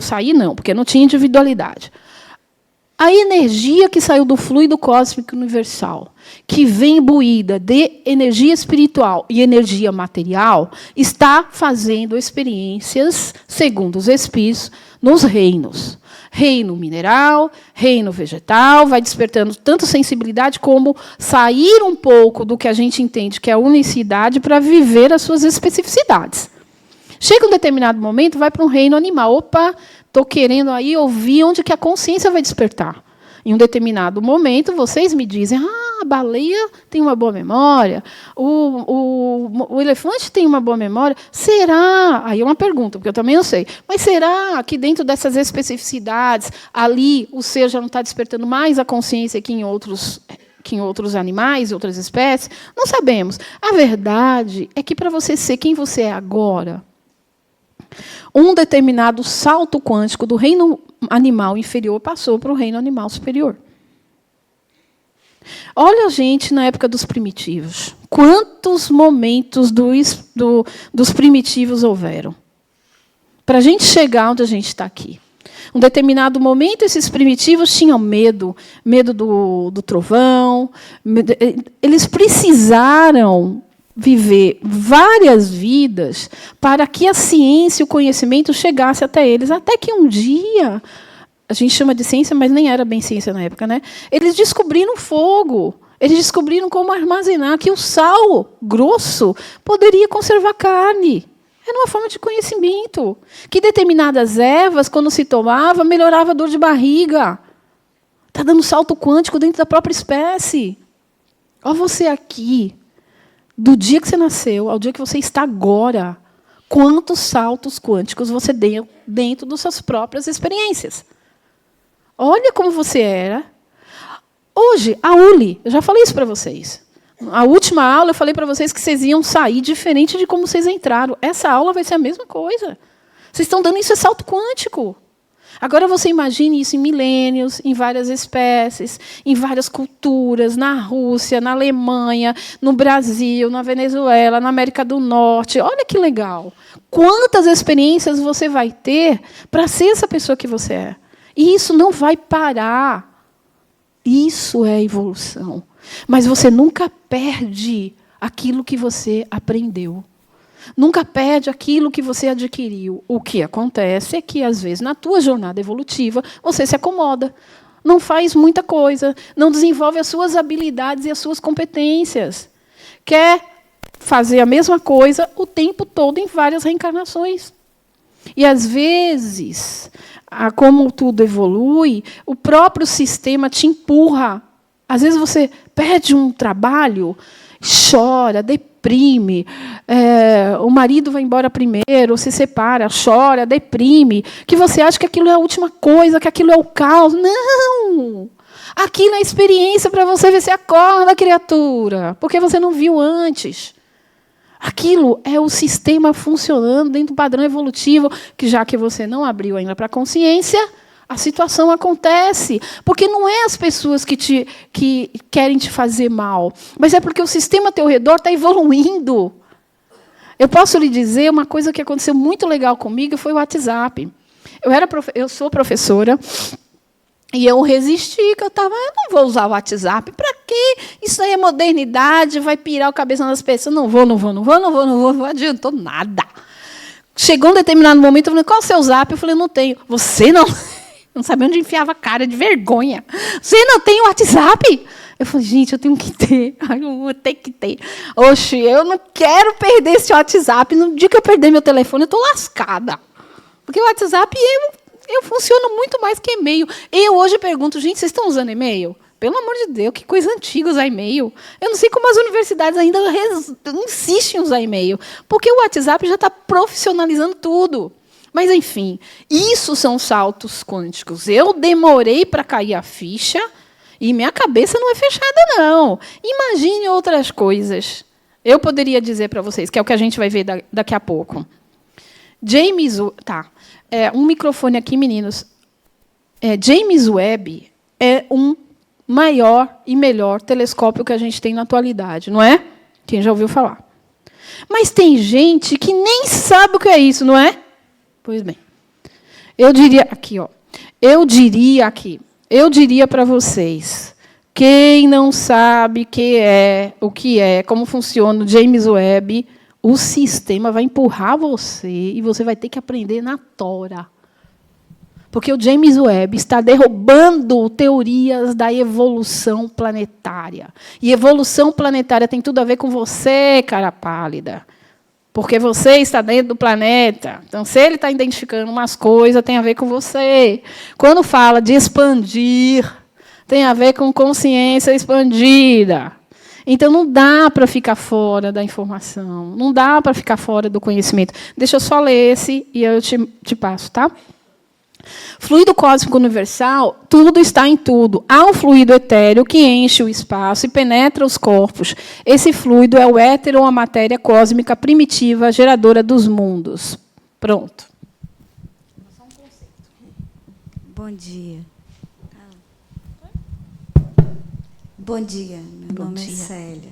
saí não, porque não tinha individualidade. A energia que saiu do fluido cósmico universal, que vem imbuída de energia espiritual e energia material, está fazendo experiências, segundo os espíritos, nos reinos. Reino mineral, reino vegetal, vai despertando tanto sensibilidade como sair um pouco do que a gente entende que é a unicidade para viver as suas especificidades. Chega um determinado momento, vai para um reino animal. Opa, estou querendo aí ouvir onde que a consciência vai despertar. Em um determinado momento, vocês me dizem, a baleia tem uma boa memória, o elefante tem uma boa memória. Será? Aí é uma pergunta, porque eu também não sei. Mas será que dentro dessas especificidades, ali o ser já não está despertando mais a consciência que em outros animais, outras espécies? Não sabemos. A verdade é que para você ser quem você é agora, um determinado salto quântico do reino animal inferior passou para o reino animal superior. Olha a gente na época dos primitivos. Quantos momentos dos primitivos houveram? Para a gente chegar onde a gente está aqui. Um determinado momento, esses primitivos tinham medo do trovão. Eles precisaram viver várias vidas para que a ciência e o conhecimento chegasse até eles. Até que um dia, a gente chama de ciência, mas nem era bem ciência na época, né? Eles descobriram fogo. Eles descobriram como armazenar, que o sal grosso poderia conservar carne. Era uma forma de conhecimento. Que determinadas ervas, quando se tomava, melhorava a dor de barriga. Está dando salto quântico dentro da própria espécie. Olha você aqui. Do dia que você nasceu ao dia que você está agora, quantos saltos quânticos você deu dentro das suas próprias experiências. Olha como você era. Hoje, a Uli, eu já falei isso para vocês. A última aula, eu falei para vocês que vocês iam sair diferente de como vocês entraram. Essa aula vai ser a mesma coisa. Vocês estão dando isso, é salto quântico. Agora você imagine isso em milênios, em várias espécies, em várias culturas, na Rússia, na Alemanha, no Brasil, na Venezuela, na América do Norte. Olha que legal. Quantas experiências você vai ter para ser essa pessoa que você é. E isso não vai parar. Isso é evolução. Mas você nunca perde aquilo que você aprendeu. Nunca perde aquilo que você adquiriu. O que acontece é que, às vezes, na tua jornada evolutiva, você se acomoda, não faz muita coisa, não desenvolve as suas habilidades e as suas competências. Quer fazer a mesma coisa o tempo todo em várias reencarnações. E, às vezes, como tudo evolui, o próprio sistema te empurra. Às vezes, você perde um trabalho, chora, deprime, o marido vai embora primeiro, se separa, chora, deprime, que você acha que aquilo é a última coisa, que aquilo é o caos. Não! Aquilo é experiência para você ver se acorda, criatura, porque você não viu antes. Aquilo é o sistema funcionando dentro do padrão evolutivo, que já que você não abriu ainda para a consciência, a situação acontece, porque não é as pessoas que querem te fazer mal, mas é porque o sistema ao teu redor está evoluindo. Eu posso lhe dizer uma coisa que aconteceu muito legal comigo, foi o WhatsApp. Eu sou professora, e eu resisti, que eu não vou usar o WhatsApp, para quê? Isso aí é modernidade, vai pirar a cabeça das pessoas. Não adiantou nada. Chegou um determinado momento, eu falei, qual é o seu zap? Eu falei, não tenho. Você não... Não sabia onde enfiava a cara, de vergonha. Você não tem WhatsApp? Eu falei, gente, eu tenho que ter. Eu vou ter que ter. Oxe, eu não quero perder esse WhatsApp. No dia que eu perder meu telefone, eu estou lascada. Porque o WhatsApp, eu funciono muito mais que e-mail. Eu hoje pergunto, gente, vocês estão usando e-mail? Pelo amor de Deus, que coisa antiga usar e-mail. Eu não sei como as universidades ainda insistem em usar e-mail. Porque o WhatsApp já está profissionalizando tudo. Mas, enfim, isso são saltos quânticos. Eu demorei para cair a ficha e minha cabeça não é fechada, não. Imagine outras coisas. Eu poderia dizer para vocês, que é o que a gente vai ver daqui a pouco. Um microfone aqui, meninos. James Webb é um maior e melhor telescópio que a gente tem na atualidade, não é? Quem já ouviu falar. Mas tem gente que nem sabe o que é isso, não é? Pois bem, eu diria para vocês, quem não sabe o que é, como funciona o James Webb, o sistema vai empurrar você e você vai ter que aprender na tora. Porque o James Webb está derrubando teorias da evolução planetária. E evolução planetária tem tudo a ver com você, cara pálida. Porque você está dentro do planeta. Então, se ele está identificando umas coisas, tem a ver com você. Quando fala de expandir, tem a ver com consciência expandida. Então, não dá para ficar fora da informação. Não dá para ficar fora do conhecimento. Deixa eu só ler esse e eu te passo, tá? Fluido cósmico universal, tudo está em tudo. Há um fluido etéreo que enche o espaço e penetra os corpos. Esse fluido é o éter ou a matéria cósmica primitiva, geradora dos mundos. Pronto. Bom dia. Bom dia, meu nome é Célia.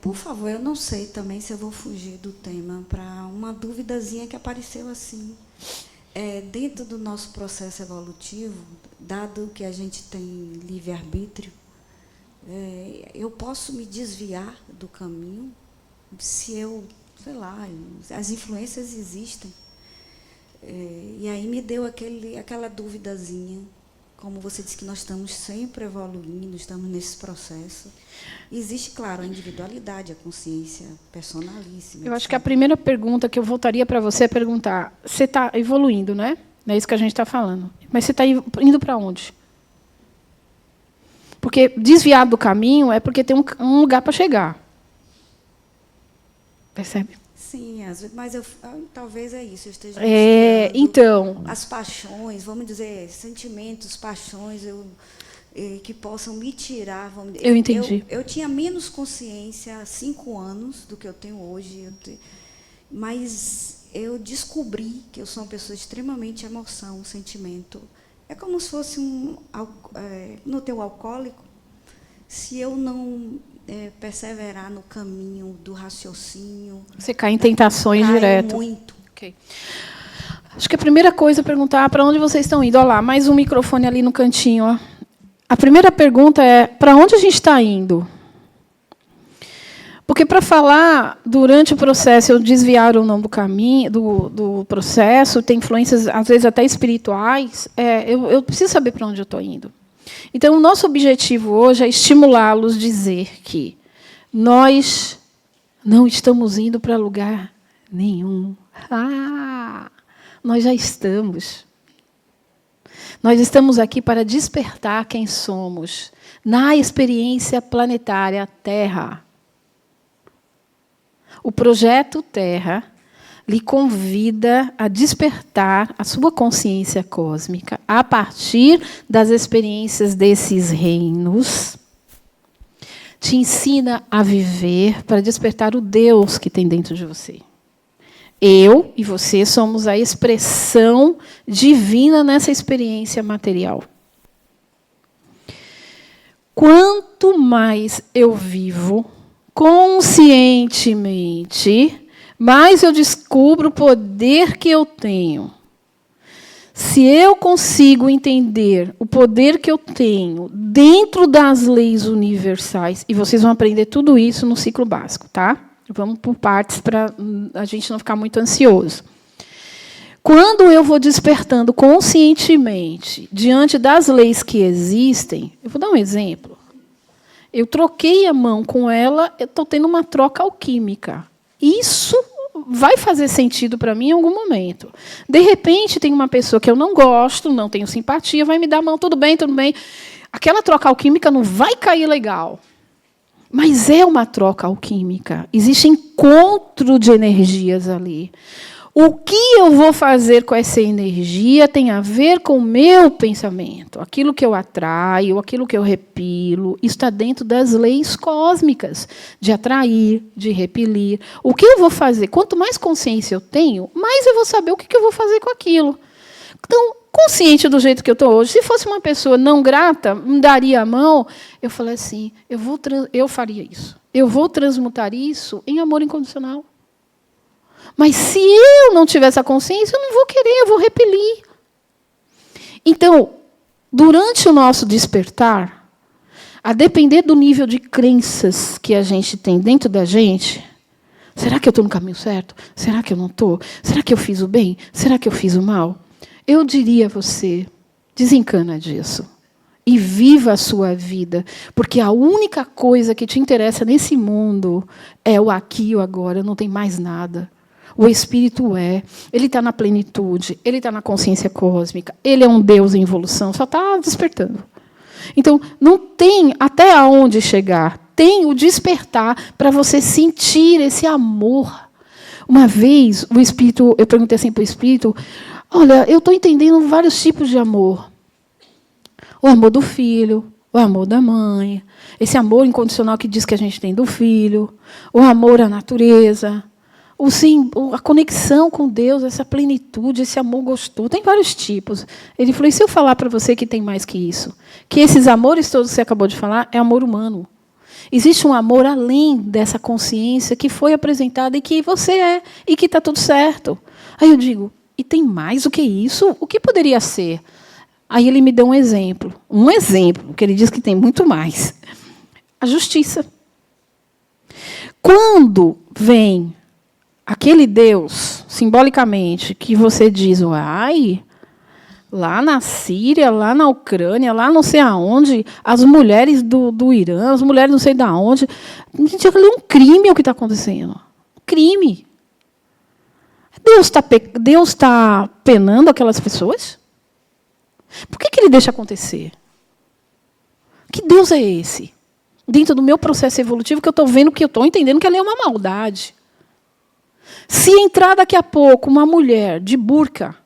Por favor, eu não sei também se eu vou fugir do tema para uma duvidazinha que apareceu assim. Dentro do nosso processo evolutivo, dado que a gente tem livre-arbítrio, eu posso me desviar do caminho se eu, sei lá, as influências existem. E aí me deu aquela duvidazinha, como você disse que nós estamos sempre evoluindo, estamos nesse processo. Existe, claro, a individualidade, a consciência personalíssima. Eu acho que a primeira pergunta que eu voltaria para você é perguntar, você está evoluindo, né? Não é isso que a gente está falando. Mas você está indo para onde? Porque desviar do caminho é porque tem um lugar para chegar. Percebe? Sim, mas talvez é isso. Eu esteja então, as paixões, vamos dizer, sentimentos, paixões. que possam me tirar. Eu entendi. Eu tinha menos consciência há 5 anos do que eu tenho hoje, mas eu descobri que eu sou uma pessoa extremamente emoção, sentimento. É como se fosse no teu alcoólico. Se eu não perseverar no caminho do raciocínio... Você cai em tentações direto. Muito. Okay. Acho que a primeira coisa é perguntar para onde vocês estão indo. Olha lá, mais um microfone ali no cantinho. Ó. A primeira pergunta é, para onde a gente está indo? Porque para falar durante o processo, eu desviar ou não do caminho, do processo, tem influências, às vezes, até espirituais, eu preciso saber para onde eu estou indo. Então, o nosso objetivo hoje é estimulá-los a dizer que nós não estamos indo para lugar nenhum. Nós já estamos. Nós estamos aqui para despertar quem somos na experiência planetária Terra. O projeto Terra lhe convida a despertar a sua consciência cósmica a partir das experiências desses reinos. Te ensina a viver para despertar o Deus que tem dentro de você. Eu e você somos a expressão divina nessa experiência material. Quanto mais eu vivo conscientemente, mais eu descubro o poder que eu tenho. Se eu consigo entender o poder que eu tenho dentro das leis universais, e vocês vão aprender tudo isso no ciclo básico, tá? Vamos por partes para a gente não ficar muito ansioso. Quando eu vou despertando conscientemente diante das leis que existem, eu vou dar um exemplo. Eu troquei a mão com ela, eu estou tendo uma troca alquímica. Isso vai fazer sentido para mim em algum momento. De repente, tem uma pessoa que eu não gosto, não tenho simpatia, vai me dar a mão, tudo bem, tudo bem. Aquela troca alquímica não vai cair legal. Mas é uma troca alquímica. Existe encontro de energias ali. O que eu vou fazer com essa energia tem a ver com o meu pensamento. Aquilo que eu atraio, aquilo que eu repilo, está dentro das leis cósmicas, de atrair, de repelir. O que eu vou fazer? Quanto mais consciência eu tenho, mais eu vou saber o que eu vou fazer com aquilo. Então, consciente do jeito que eu estou hoje, se fosse uma pessoa não grata, me daria a mão, eu falei assim, eu faria isso. Eu vou transmutar isso em amor incondicional. Mas se eu não tiver essa consciência, eu não vou querer, eu vou repelir. Então, durante o nosso despertar, a depender do nível de crenças que a gente tem dentro da gente, será que eu estou no caminho certo? Será que eu não estou? Será que eu fiz o bem? Será que eu fiz o mal? Eu diria a você, desencana disso. E viva a sua vida. Porque a única coisa que te interessa nesse mundo é o aqui e o agora, não tem mais nada. O Espírito ele está na plenitude, ele está na consciência cósmica, ele é um Deus em evolução, só está despertando. Então, não tem até aonde chegar, tem o despertar para você sentir esse amor. Uma vez, o Espírito, eu perguntei assim para o Espírito, olha, eu estou entendendo vários tipos de amor. O amor do filho, o amor da mãe, esse amor incondicional que diz que a gente tem do filho, o amor à natureza, a conexão com Deus, essa plenitude, esse amor gostoso, tem vários tipos. Ele falou, e se eu falar para você que tem mais que isso? Que esses amores todos que você acabou de falar é amor humano. Existe um amor além dessa consciência que foi apresentada e que você é, e que está tudo certo. Aí eu digo, e tem mais do que isso? O que poderia ser? Aí ele me deu um exemplo, que ele diz que tem muito mais. A justiça. Quando vem aquele Deus, simbolicamente, que você diz, ai, lá na Síria, lá na Ucrânia, lá não sei aonde, as mulheres do Irã, as mulheres não sei de onde, gente, aquilo é um crime o que está acontecendo. Crime. Deus está penando aquelas pessoas? Por que ele deixa acontecer? Que Deus é esse? Dentro do meu processo evolutivo, que eu estou vendo, que eu estou entendendo que ali é uma maldade. Se entrar daqui a pouco uma mulher de burca,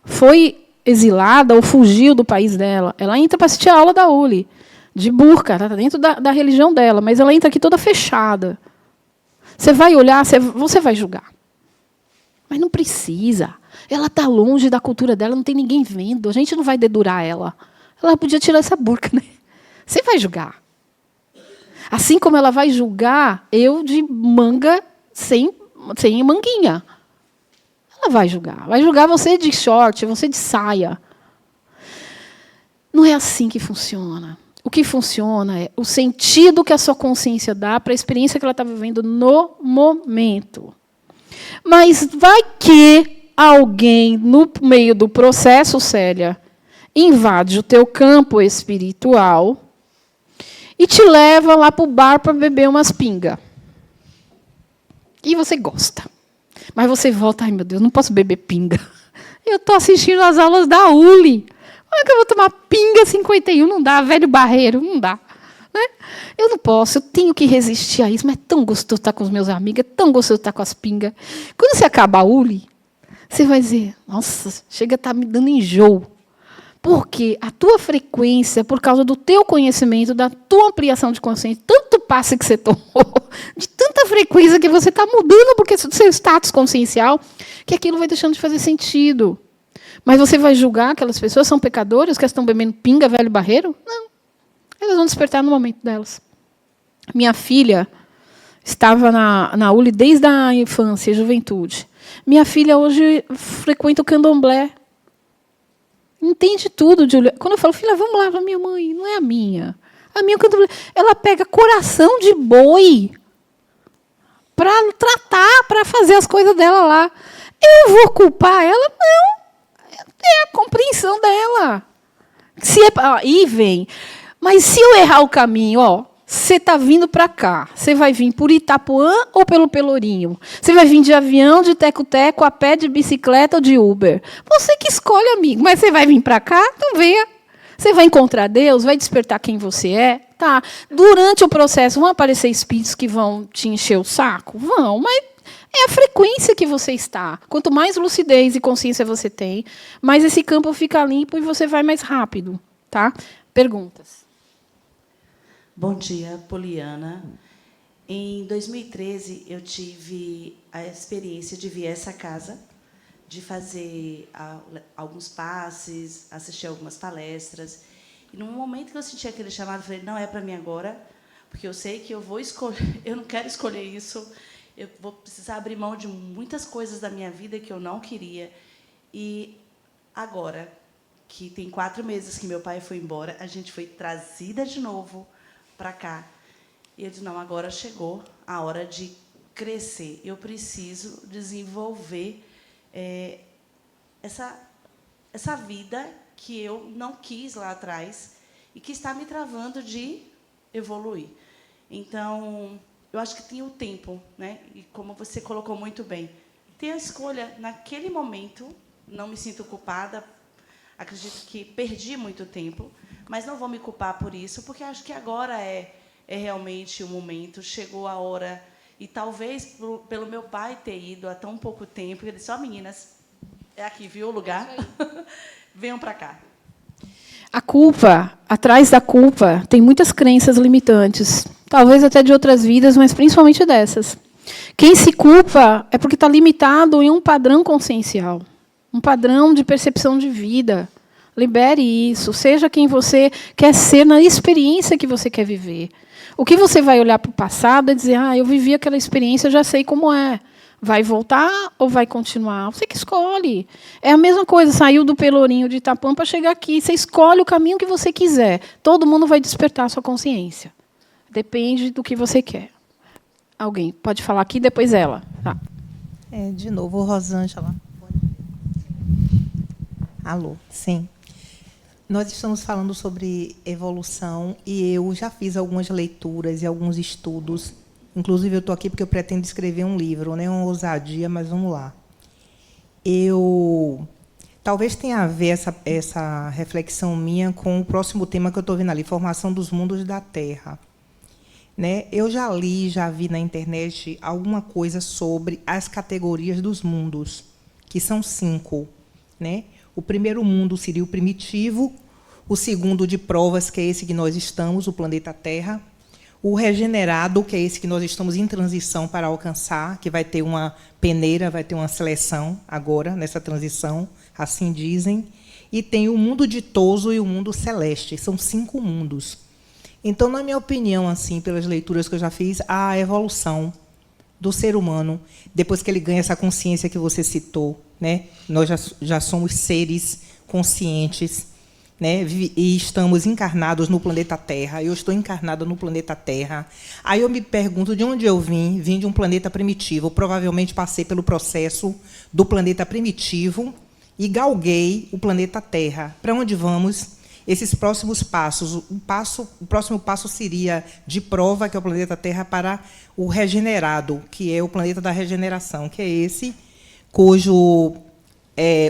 foi exilada ou fugiu do país dela. Ela entra para assistir a aula da ULI, de burca, está dentro da religião dela, mas ela entra aqui toda fechada. Você vai olhar, você vai julgar. Mas não precisa. Ela está longe da cultura dela, não tem ninguém vendo. A gente não vai dedurar ela. Ela podia tirar essa burca, né? Você vai julgar. Assim como ela vai julgar eu de manga sem manguinha. Ela vai julgar. Vai julgar você de short, você de saia. Não é assim que funciona. O que funciona é o sentido que a sua consciência dá para a experiência que ela está vivendo no momento. Mas vai que alguém, no meio do processo, Célia, invade o teu campo espiritual e te leva lá para o bar para beber umas pingas. E você gosta. Mas você volta, ai meu Deus, não posso beber pinga. Eu estou assistindo as aulas da ULI. Como é que eu vou tomar pinga 51? Não dá, velho barreiro, não dá. Né? Eu não posso, eu tenho que resistir a isso, mas é tão gostoso estar com os meus amigos, é tão gostoso estar com as pingas. Quando você acaba a ULI, você vai dizer, nossa, chega a estar me dando enjoo. Porque a tua frequência, por causa do teu conhecimento, da tua ampliação de consciência, tanto passe que você tomou, de tanta frequência que você está mudando porque do seu status consciencial, que aquilo vai deixando de fazer sentido. Mas você vai julgar aquelas pessoas são pecadoras, que estão bebendo pinga, velho barreiro? Não. Elas vão despertar no momento delas. Minha filha estava na ULI desde a infância e juventude. Minha filha hoje frequenta o candomblé. Entende tudo. Quando eu falo, filha, vamos lá, para minha mãe, não é a minha. A minha candomblé. Ela pega coração de boi para tratar, para fazer as coisas dela lá. Eu vou culpar ela? Não. É a compreensão dela. E vem. Mas se eu errar o caminho, você está vindo para cá. Você vai vir por Itapuã ou pelo Pelourinho? Você vai vir de avião, de teco-teco, a pé, de bicicleta ou de Uber? Você que escolhe, amigo. Mas você vai vir para cá? Então venha. Você vai encontrar Deus, vai despertar quem você é. Tá. Durante o processo vão aparecer espíritos que vão te encher o saco? Vão, mas é a frequência que você está. Quanto mais lucidez e consciência você tem, mais esse campo fica limpo e você vai mais rápido. Tá? Perguntas. Bom dia, Poliana. Em 2013, eu tive a experiência de vir a essa casa, de fazer alguns passes, assistir algumas palestras. E, no momento que eu senti aquele chamado, eu falei, não é para mim agora, porque eu sei que eu vou escolher, eu não quero escolher isso, eu vou precisar abrir mão de muitas coisas da minha vida que eu não queria. E agora, que tem 4 meses que meu pai foi embora, a gente foi trazida de novo para cá. E eu disse, não, agora chegou a hora de crescer. Eu preciso desenvolver essa vida que eu não quis lá atrás e que está me travando de evoluir. Então, eu acho que tem o tempo, né? E como você colocou muito bem, ter a escolha naquele momento, não me sinto culpada, acredito que perdi muito tempo, mas não vou me culpar por isso, porque acho que agora é realmente o momento, chegou a hora, e talvez pelo meu pai ter ido há tão pouco tempo, ele disse, meninas, é aqui, viu o lugar? Venham para cá. A culpa, atrás da culpa, tem muitas crenças limitantes, talvez até de outras vidas, mas principalmente dessas. Quem se culpa é porque está limitado em um padrão consciencial, um padrão de percepção de vida. Libere isso, seja quem você quer ser na experiência que você quer viver. O que você vai olhar para o passado é dizer, eu vivi aquela experiência, já sei como é. Vai voltar ou vai continuar? Você que escolhe. É a mesma coisa, saiu do Pelourinho de Itapuã para chegar aqui. Você escolhe o caminho que você quiser. Todo mundo vai despertar a sua consciência. Depende do que você quer. Alguém pode falar aqui, depois ela. Tá. De novo, Rosângela. Alô, sim. Nós estamos falando sobre evolução e eu já fiz algumas leituras e alguns estudos. Inclusive, eu estou aqui porque eu pretendo escrever um livro, né? Uma ousadia, mas vamos lá. Talvez tenha a ver essa reflexão minha com o próximo tema que eu estou vendo ali, formação dos mundos da Terra. Né? Eu já vi na internet alguma coisa sobre as categorias dos mundos, que são 5. Né? O primeiro mundo seria o primitivo, o segundo de provas, que é esse que nós estamos, o planeta Terra, o regenerado, que é esse que nós estamos em transição para alcançar, que vai ter uma peneira, vai ter uma seleção agora, nessa transição, assim dizem, e tem o mundo ditoso e o mundo celeste, são 5 mundos. Então, na minha opinião, assim, pelas leituras que eu já fiz, a evolução do ser humano, depois que ele ganha essa consciência que você citou, né? Nós já somos seres conscientes, né? E estamos encarnados no planeta Terra. Eu estou encarnada no planeta Terra. Aí eu me pergunto de onde eu vim. Vim de um planeta primitivo. Eu provavelmente passei pelo processo do planeta primitivo e galguei o planeta Terra. Para onde vamos? Esses próximos passos. O próximo passo seria de prova, que é o planeta Terra, para o regenerado, que é o planeta da regeneração, que é esse cujo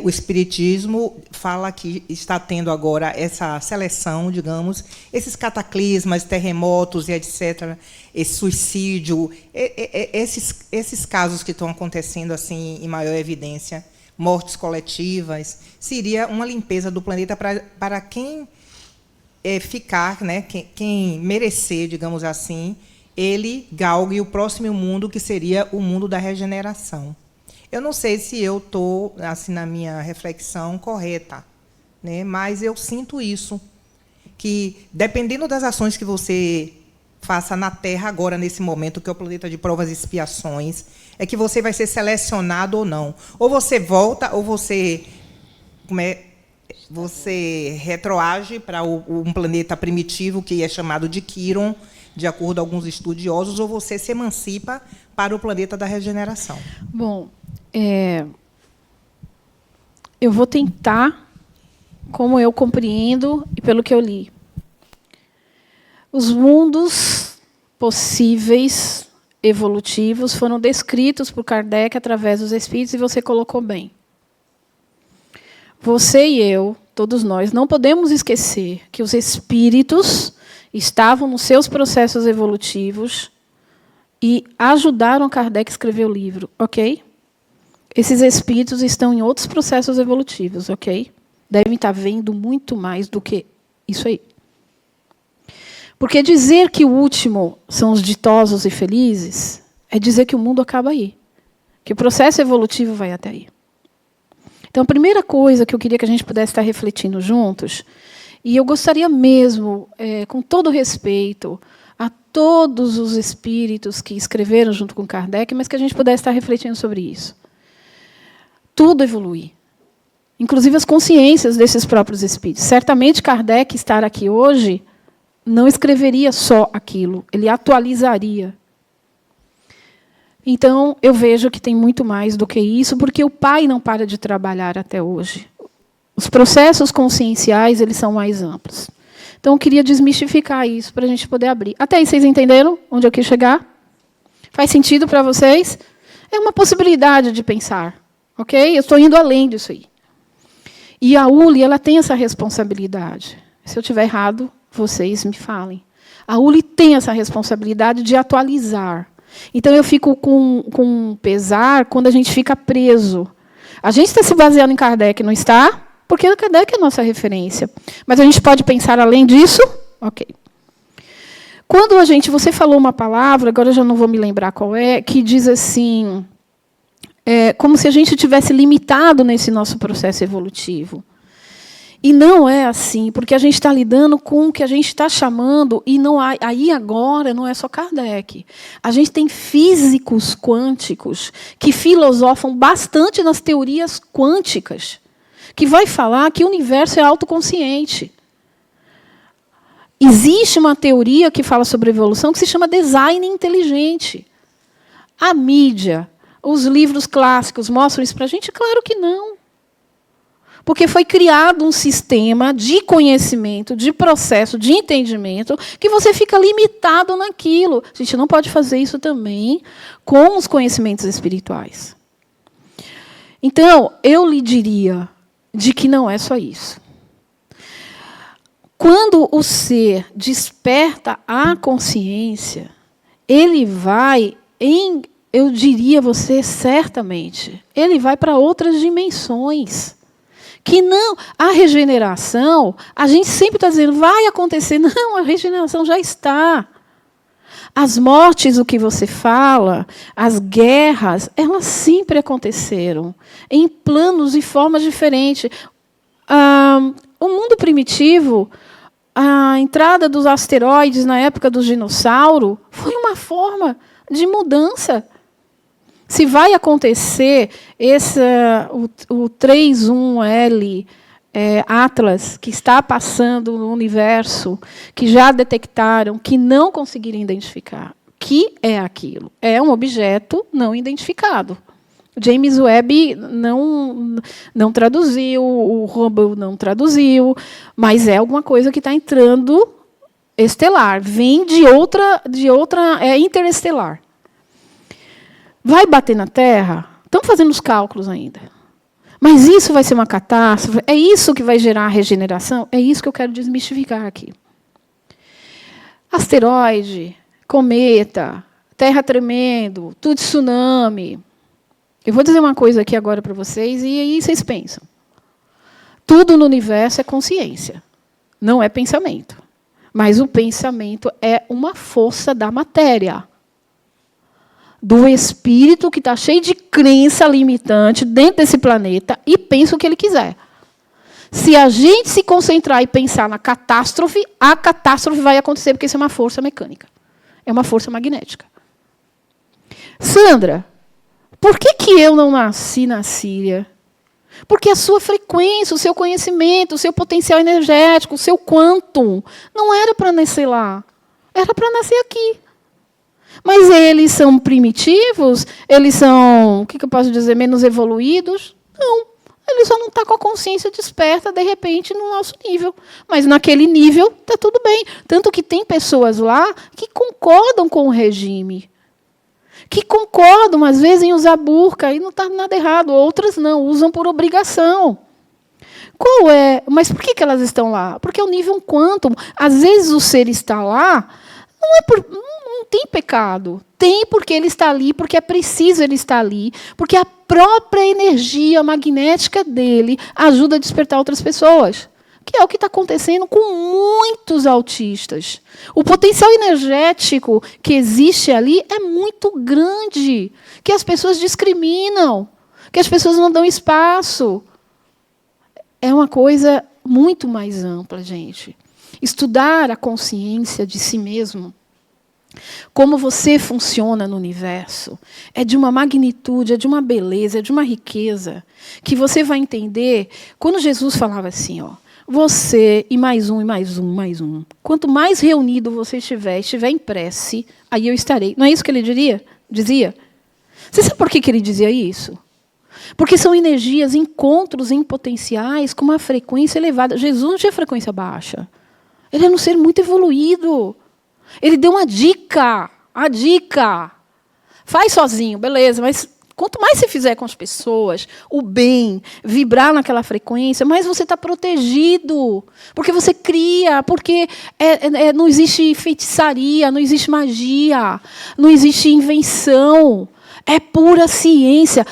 o Espiritismo fala que está tendo agora essa seleção, digamos, esses cataclismas, terremotos e etc., esse suicídio, esses casos que estão acontecendo assim em maior evidência, mortes coletivas, seria uma limpeza do planeta para quem ficar, né, quem merecer, digamos assim, ele galgue o próximo mundo, que seria o mundo da regeneração. Eu não sei se eu estou, assim, na minha reflexão, correta, né, mas eu sinto isso, que, dependendo das ações que você faça na Terra agora, nesse momento, que é o planeta de provas e expiações, é que você vai ser selecionado ou não. Ou você volta, ou você retroage para um planeta primitivo, que é chamado de Quiron, de acordo com alguns estudiosos, ou você se emancipa para o planeta da regeneração. Bom, eu vou tentar, como eu compreendo e pelo que eu li. Os mundos possíveis evolutivos foram descritos por Kardec através dos espíritos, e você colocou bem. Você e eu, todos nós, não podemos esquecer que os espíritos estavam nos seus processos evolutivos e ajudaram Kardec a escrever o livro, ok? Esses espíritos estão em outros processos evolutivos, ok? Devem estar vendo muito mais do que isso aí. Porque dizer que o último são os ditosos e felizes é dizer que o mundo acaba aí, que o processo evolutivo vai até aí. Então, a primeira coisa que eu queria que a gente pudesse estar refletindo juntos, e eu gostaria mesmo, com todo respeito a todos os espíritos que escreveram junto com Kardec, mas que a gente pudesse estar refletindo sobre isso. Tudo evolui, inclusive as consciências desses próprios espíritos. Certamente, Kardec estar aqui hoje não escreveria só aquilo, ele atualizaria. Então, eu vejo que tem muito mais do que isso, porque o Pai não para de trabalhar até hoje. Os processos conscienciais, eles são mais amplos. Então, eu queria desmistificar isso para a gente poder abrir. Até aí, vocês entenderam onde eu quis chegar? Faz sentido para vocês? É uma possibilidade de pensar, ok? Eu estou indo além disso aí. E a ULI, ela tem essa responsabilidade. Se eu estiver errado, vocês me falem. A ULI tem essa responsabilidade de atualizar. Então, eu fico com pesar quando a gente fica preso. A gente está se baseando em Kardec, não está? Porque Kardec é a nossa referência. Mas a gente pode pensar além disso? Ok. Quando você falou uma palavra, agora eu já não vou me lembrar qual é, que diz assim, como se a gente tivesse limitado nesse nosso processo evolutivo. E não é assim, porque a gente está lidando com o que a gente está chamando, e não aí agora não é só Kardec. A gente tem físicos quânticos que filosofam bastante nas teorias quânticas, que vai falar que o universo é autoconsciente. Existe uma teoria que fala sobre evolução que se chama design inteligente. A mídia, os livros clássicos mostram isso para a gente? Claro que não. Porque foi criado um sistema de conhecimento, de processo, de entendimento, que você fica limitado naquilo. A gente não pode fazer isso também com os conhecimentos espirituais. Então, eu lhe diria de que não é só isso. Quando o ser desperta a consciência, ele vai, eu diria você certamente, ele vai para outras dimensões, Que não, a regeneração, a gente sempre está dizendo, vai acontecer. Não, a regeneração já está. As mortes, o que você fala, as guerras, elas sempre aconteceram, em planos e formas diferentes. O mundo primitivo, a entrada dos asteroides na época do dinossauro, foi uma forma de mudança. Se vai acontecer o 31L Atlas, que está passando no universo, que já detectaram, que não conseguiram identificar, que é aquilo? É um objeto não identificado. James Webb não traduziu, o Hubble não traduziu, mas é alguma coisa que está entrando estelar, vem de outra interestelar. Vai bater na Terra? Estão fazendo os cálculos ainda. Mas isso vai ser uma catástrofe? É isso que vai gerar a regeneração? É isso que eu quero desmistificar aqui. Asteroide, cometa, terra tremendo, tudo tsunami. Eu vou dizer uma coisa aqui agora para vocês, e aí vocês pensam. Tudo no universo é consciência, não é pensamento. Mas o pensamento é uma força da matéria. Do espírito que está cheio de crença limitante dentro desse planeta e pensa o que ele quiser. Se a gente se concentrar e pensar na catástrofe, a catástrofe vai acontecer, porque isso é uma força mecânica. É uma força magnética. Sandra, por que eu não nasci na Síria? Porque a sua frequência, o seu conhecimento, o seu potencial energético, o seu quantum, não era para nascer lá. Era para nascer aqui. Mas eles são primitivos? Eles são, o que eu posso dizer, menos evoluídos? Não. Ele só não está com a consciência desperta, de repente, no nosso nível. Mas naquele nível está tudo bem. Tanto que tem pessoas lá que concordam com o regime. Que concordam, às vezes, em usar burca, e não está nada errado. Outras não, usam por obrigação. Qual é? Mas por que elas estão lá? Porque é o nível quantum. Às vezes o ser está lá, não tem pecado. Tem porque ele está ali, porque é preciso ele estar ali, porque a própria energia magnética dele ajuda a despertar outras pessoas. Que é o que está acontecendo com muitos autistas. O potencial energético que existe ali é muito grande, que as pessoas discriminam, que as pessoas não dão espaço. É uma coisa muito mais ampla, gente. Estudar a consciência de si mesmo, como você funciona no universo, é de uma magnitude, é de uma beleza, é de uma riqueza, que você vai entender quando Jesus falava assim, ó, você e mais um, e mais um, mais um. Quanto mais reunido você estiver em prece, aí eu estarei. Não é isso que ele dizia? Você sabe por que ele dizia isso? Porque são energias, encontros em potenciais com uma frequência elevada. Jesus não tinha frequência baixa. Ele era um ser muito evoluído. Ele deu uma dica. A dica. Faz sozinho, beleza, mas quanto mais você fizer com as pessoas, o bem, vibrar naquela frequência, mais você está protegido. Porque você cria, porque não existe feitiçaria, não existe magia, não existe invenção. É pura ciência.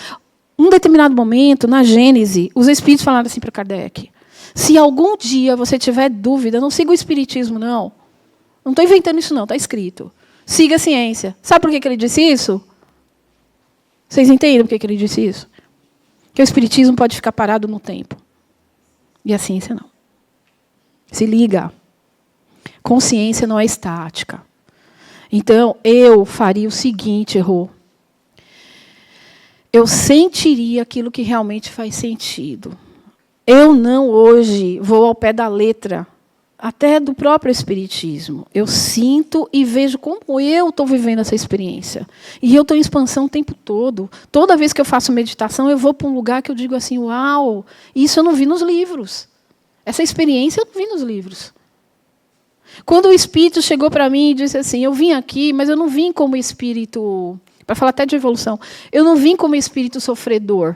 Num determinado momento, na Gênese, os espíritos falaram assim para Kardec, se algum dia você tiver dúvida, não siga o espiritismo, não. Não estou inventando isso, não, está escrito. Siga a ciência. Sabe por que ele disse isso? Vocês entendem por que ele disse isso? Que o espiritismo pode ficar parado no tempo. E a ciência não. Se liga. Consciência não é estática. Então, eu faria o seguinte, Rô. Eu sentiria aquilo que realmente faz sentido. Eu não, hoje, vou ao pé da letra, até do próprio espiritismo. Eu sinto e vejo como eu estou vivendo essa experiência. E eu estou em expansão o tempo todo. Toda vez que eu faço meditação, eu vou para um lugar que eu digo assim, uau, isso eu não vi nos livros. Essa experiência eu não vi nos livros. Quando o espírito chegou para mim e disse assim, eu vim aqui, mas eu não vim como espírito, para falar até de evolução, eu não vim como espírito sofredor.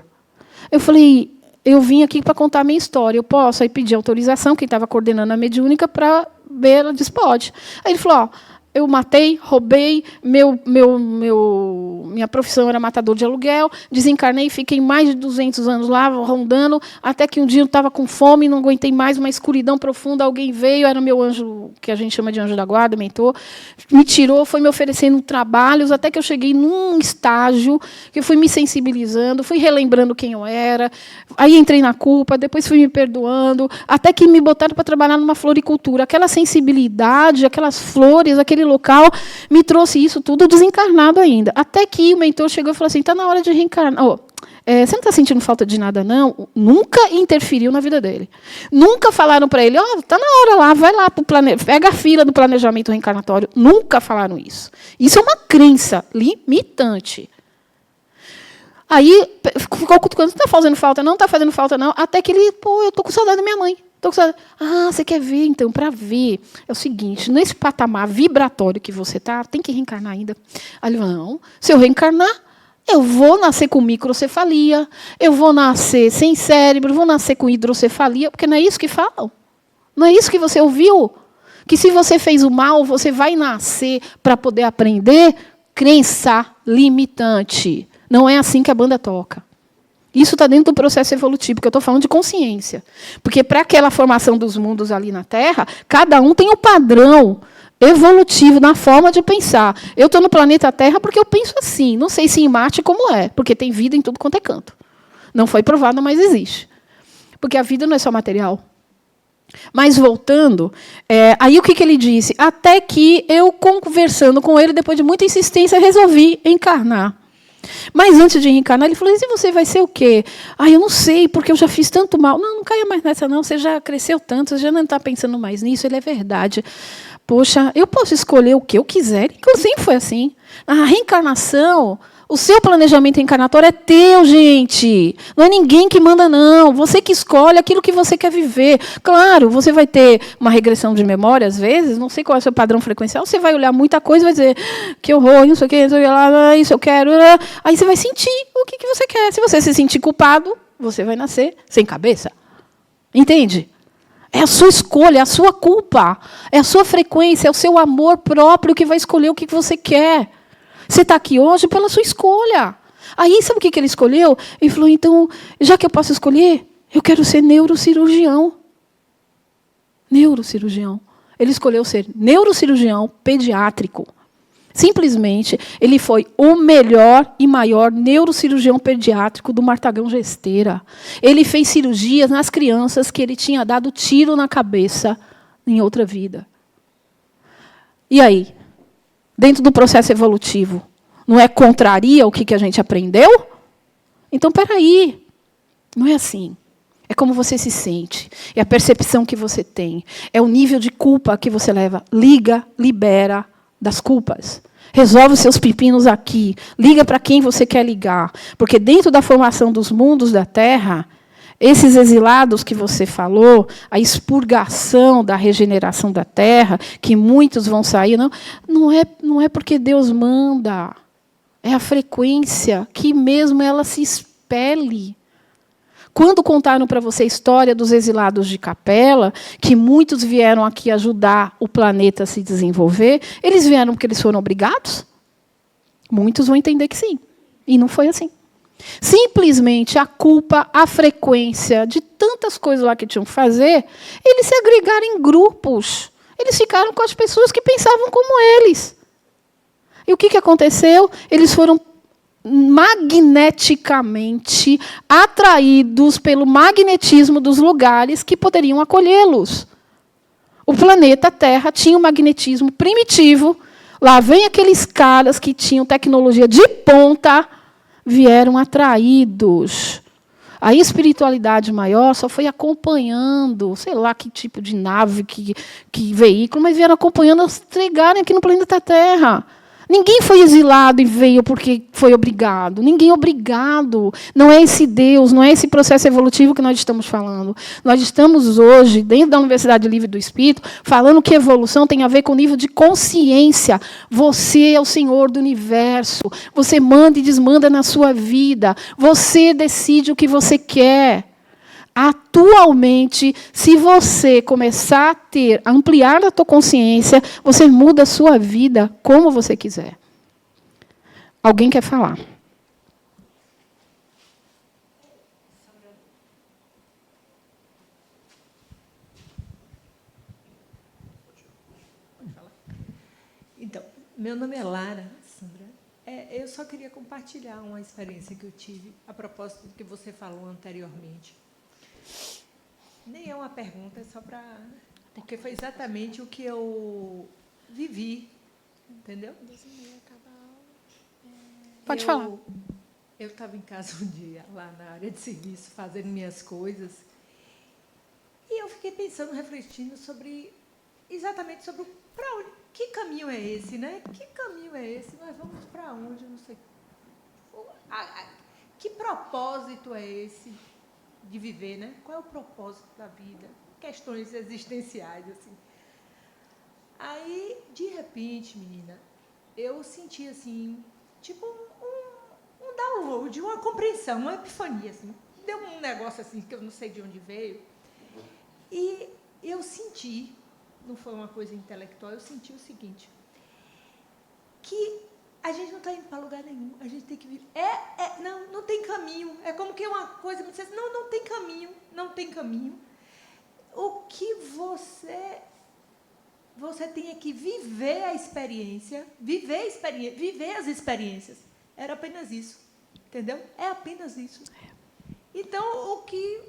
Eu falei, eu vim aqui para contar a minha história. Eu posso? Aí pedi autorização, quem estava coordenando a mediúnica, para ver, ela disse, pode. Aí ele falou, eu matei, roubei, minha profissão era matador de aluguel, desencarnei, fiquei mais de 200 anos lá, rondando, até que um dia eu estava com fome, não aguentei mais, uma escuridão profunda, alguém veio, era meu anjo, que a gente chama de anjo da guarda, mentor, me tirou, foi me oferecendo trabalhos, até que eu cheguei num estágio que eu fui me sensibilizando, fui relembrando quem eu era, aí entrei na culpa, depois fui me perdoando, até que me botaram para trabalhar numa floricultura. Aquela sensibilidade, aquelas flores, aquele local, me trouxe isso tudo desencarnado ainda. Até que o mentor chegou e falou assim, está na hora de reencarnar. Você não está sentindo falta de nada, não? Nunca interferiu na vida dele. Nunca falaram para ele, está na hora lá, vai lá, pega a fila do planejamento reencarnatório. Nunca falaram isso. Isso é uma crença limitante. Aí, ficou cutucando, não está fazendo falta, não está fazendo falta, não. Até que ele, eu estou com saudade da minha mãe. Você quer ver, então? Para ver. É o seguinte, nesse patamar vibratório que você está, tem que reencarnar ainda. Aí ele falou, não, se eu reencarnar, eu vou nascer com microcefalia, eu vou nascer sem cérebro, vou nascer com hidrocefalia, porque não é isso que falam. Não é isso que você ouviu? Que se você fez o mal, você vai nascer para poder aprender? Crença limitante. Não é assim que a banda toca. Isso está dentro do processo evolutivo, porque eu estou falando de consciência. Porque, para aquela formação dos mundos ali na Terra, cada um tem um padrão evolutivo na forma de pensar. Eu estou no planeta Terra porque eu penso assim. Não sei se em Marte como é, porque tem vida em tudo quanto é canto. Não foi provado, mas existe. Porque a vida não é só material. Mas, voltando, aí o que ele disse? Até que eu, conversando com ele, depois de muita insistência, resolvi encarnar. Mas antes de reencarnar, ele falou, e você vai ser o quê? Eu não sei, porque eu já fiz tanto mal. Não caia mais nessa, não. Você já cresceu tanto, você já não está pensando mais nisso. Ele é verdade. Poxa, eu posso escolher o que eu quiser. Sempre foi assim. A reencarnação, o seu planejamento reencarnatório é teu, gente. Não é ninguém que manda, não. Você que escolhe aquilo que você quer viver. Claro, você vai ter uma regressão de memória, às vezes, não sei qual é o seu padrão frequencial, você vai olhar muita coisa e vai dizer, que horror, não sei o que, isso eu quero. Aí você vai sentir o que você quer. Se você se sentir culpado, você vai nascer sem cabeça. Entende? É a sua escolha, é a sua culpa, é a sua frequência, é o seu amor próprio que vai escolher o que você quer. Você está aqui hoje pela sua escolha. Aí, sabe o que ele escolheu? Ele falou, então, já que eu posso escolher, eu quero ser neurocirurgião. Neurocirurgião. Ele escolheu ser neurocirurgião pediátrico. Simplesmente, ele foi o melhor e maior neurocirurgião pediátrico do Martagão Gesteira. Ele fez cirurgias nas crianças que ele tinha dado tiro na cabeça em outra vida. E aí? Dentro do processo evolutivo, não é contraria o que a gente aprendeu? Então, espera aí. Não é assim. É como você se sente. É a percepção que você tem. É o nível de culpa que você leva. Liga, libera das culpas. Resolve os seus pepinos aqui. Liga para quem você quer ligar. Porque dentro da formação dos mundos da Terra, esses exilados que você falou, a expurgação da regeneração da Terra, que muitos vão sair, não é porque Deus manda. É a frequência que mesmo ela se expele. Quando contaram para você a história dos exilados de Capela, que muitos vieram aqui ajudar o planeta a se desenvolver, eles vieram porque eles foram obrigados? Muitos vão entender que sim. E não foi assim. Simplesmente a culpa, a frequência de tantas coisas lá que tinham que fazer, eles se agregaram em grupos. Eles ficaram com as pessoas que pensavam como eles. E o que aconteceu? Eles foram magneticamente atraídos pelo magnetismo dos lugares que poderiam acolhê-los. O planeta Terra tinha um magnetismo primitivo. Lá vem aqueles caras que tinham tecnologia de ponta, vieram atraídos. A espiritualidade maior só foi acompanhando, sei lá que tipo de nave, que veículo, mas vieram acompanhando as chegarem aqui no planeta Terra. Ninguém foi exilado e veio porque foi obrigado. Ninguém é obrigado. Não é esse Deus, não é esse processo evolutivo que nós estamos falando. Nós estamos hoje, dentro da Universidade Livre do Espírito, falando que evolução tem a ver com o nível de consciência. Você é o Senhor do Universo. Você manda e desmanda na sua vida. Você decide o que você quer. Atualmente, se você começar a ampliar a tua consciência, você muda a sua vida como você quiser. Alguém quer falar? Então, meu nome é Lara, Sandra. Eu só queria compartilhar uma experiência que eu tive a propósito do que você falou anteriormente. Nem é uma pergunta, é só para... Porque foi exatamente o que eu vivi, entendeu? Pode falar. Eu estava em casa um dia, lá na área de serviço, fazendo minhas coisas, e eu fiquei pensando, refletindo exatamente sobre que caminho é esse, né? Que caminho é esse? Nós vamos para onde? Não sei. Que propósito é esse de viver, né? Qual é o propósito da vida? Questões existenciais, assim. Aí, de repente, menina, eu senti, assim, tipo um download, uma compreensão, uma epifania, assim. Deu um negócio, assim, que eu não sei de onde veio. E eu senti, não foi uma coisa intelectual, eu senti o seguinte, que a gente não está indo para lugar nenhum, a gente tem que viver. Não tem caminho. É como que uma coisa me dissesse, não tem caminho, não tem caminho. O que você tem é que viver a experiência, viver as experiências. Era apenas isso, entendeu? É apenas isso. Então, o que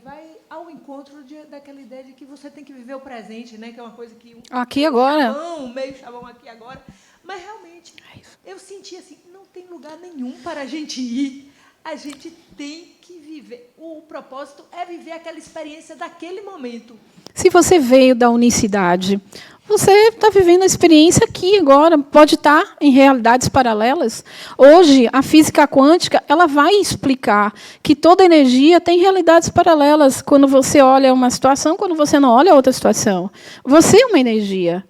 vai ao encontro daquela ideia de que você tem que viver o presente, né? Que é uma coisa que... Aqui agora. Meio chavão aqui agora. Mas, realmente, eu senti assim, não tem lugar nenhum para a gente ir. A gente tem que viver. O propósito é viver aquela experiência daquele momento. Se você veio da unicidade, você está vivendo a experiência aqui agora, pode estar em realidades paralelas. Hoje, a física quântica ela vai explicar que toda energia tem realidades paralelas. Quando você olha uma situação, quando você não olha outra situação. Você é uma energia.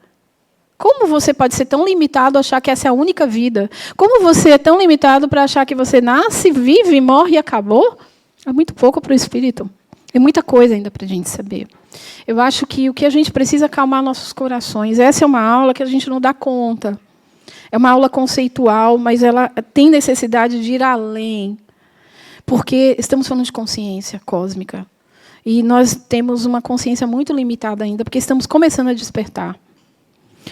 Como você pode ser tão limitado a achar que essa é a única vida? Como você é tão limitado para achar que você nasce, vive, morre e acabou? É muito pouco para o espírito. Tem muita coisa ainda para a gente saber. Eu acho que o que a gente precisa é acalmar nossos corações. Essa é uma aula que a gente não dá conta. É uma aula conceitual, mas ela tem necessidade de ir além. Porque estamos falando de consciência cósmica. E nós temos uma consciência muito limitada ainda, porque estamos começando a despertar.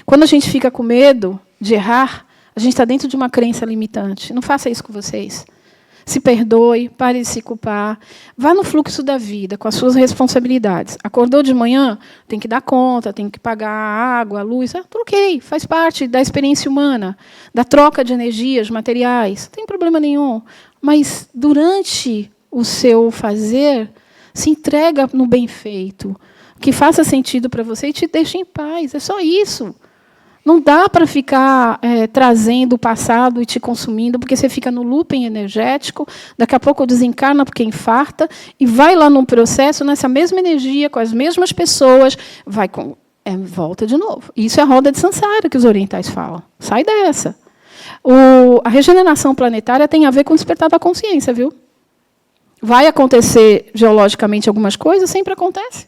Quando a gente fica com medo de errar, a gente está dentro de uma crença limitante. Não faça isso com vocês. Se perdoe, pare de se culpar. Vá no fluxo da vida, com as suas responsabilidades. Acordou de manhã, tem que dar conta, tem que pagar a água, a luz. Tudo ok, faz parte da experiência humana, da troca de energias, materiais. Não tem problema nenhum. Mas, durante o seu fazer, se entrega no bem feito, que faça sentido para você e te deixe em paz. É só isso. Não dá para ficar trazendo o passado e te consumindo, porque você fica no looping energético, daqui a pouco desencarna porque infarta, e vai lá num processo, nessa mesma energia, com as mesmas pessoas, volta de novo. Isso é a roda de Sansara que os orientais falam. Sai dessa. A regeneração planetária tem a ver com o despertar da consciência, viu? Vai acontecer geologicamente algumas coisas, sempre acontece.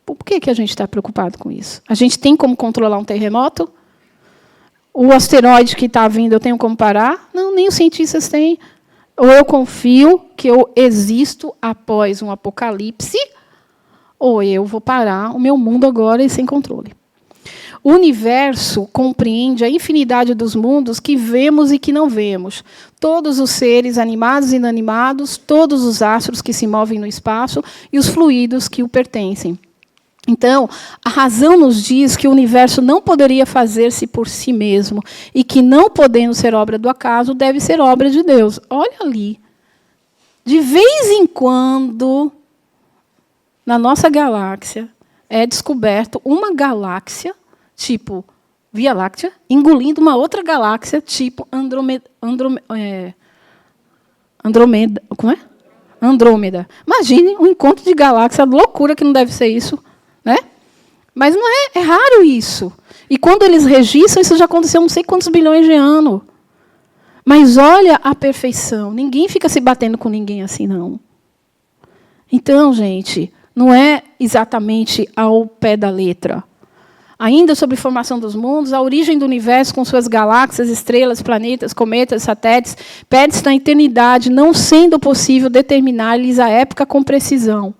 Por que a gente está preocupado com isso? A gente tem como controlar um terremoto? O asteroide que está vindo, eu tenho como parar? Não, nem os cientistas têm. Ou eu confio que eu existo após um apocalipse, ou eu vou parar o meu mundo agora e sem controle. O universo compreende a infinidade dos mundos que vemos e que não vemos. Todos os seres animados e inanimados, todos os astros que se movem no espaço e os fluidos que o pertencem. Então, a razão nos diz que o universo não poderia fazer-se por si mesmo e que, não podendo ser obra do acaso, deve ser obra de Deus. Olha ali. De vez em quando, na nossa galáxia, é descoberto uma galáxia, tipo Via Láctea, engolindo uma outra galáxia, tipo Andrômeda. Como é? Andrômeda. Imagine um encontro de galáxia, loucura que não deve ser isso. Né? Mas não é raro isso. E quando eles registram, isso já aconteceu não sei quantos bilhões de anos. Mas olha a perfeição. Ninguém fica se batendo com ninguém assim, não. Então, gente, não é exatamente ao pé da letra. Ainda sobre formação dos mundos, a origem do universo com suas galáxias, estrelas, planetas, cometas, satélites, perde-se na eternidade, não sendo possível determinar-lhes a época com precisão.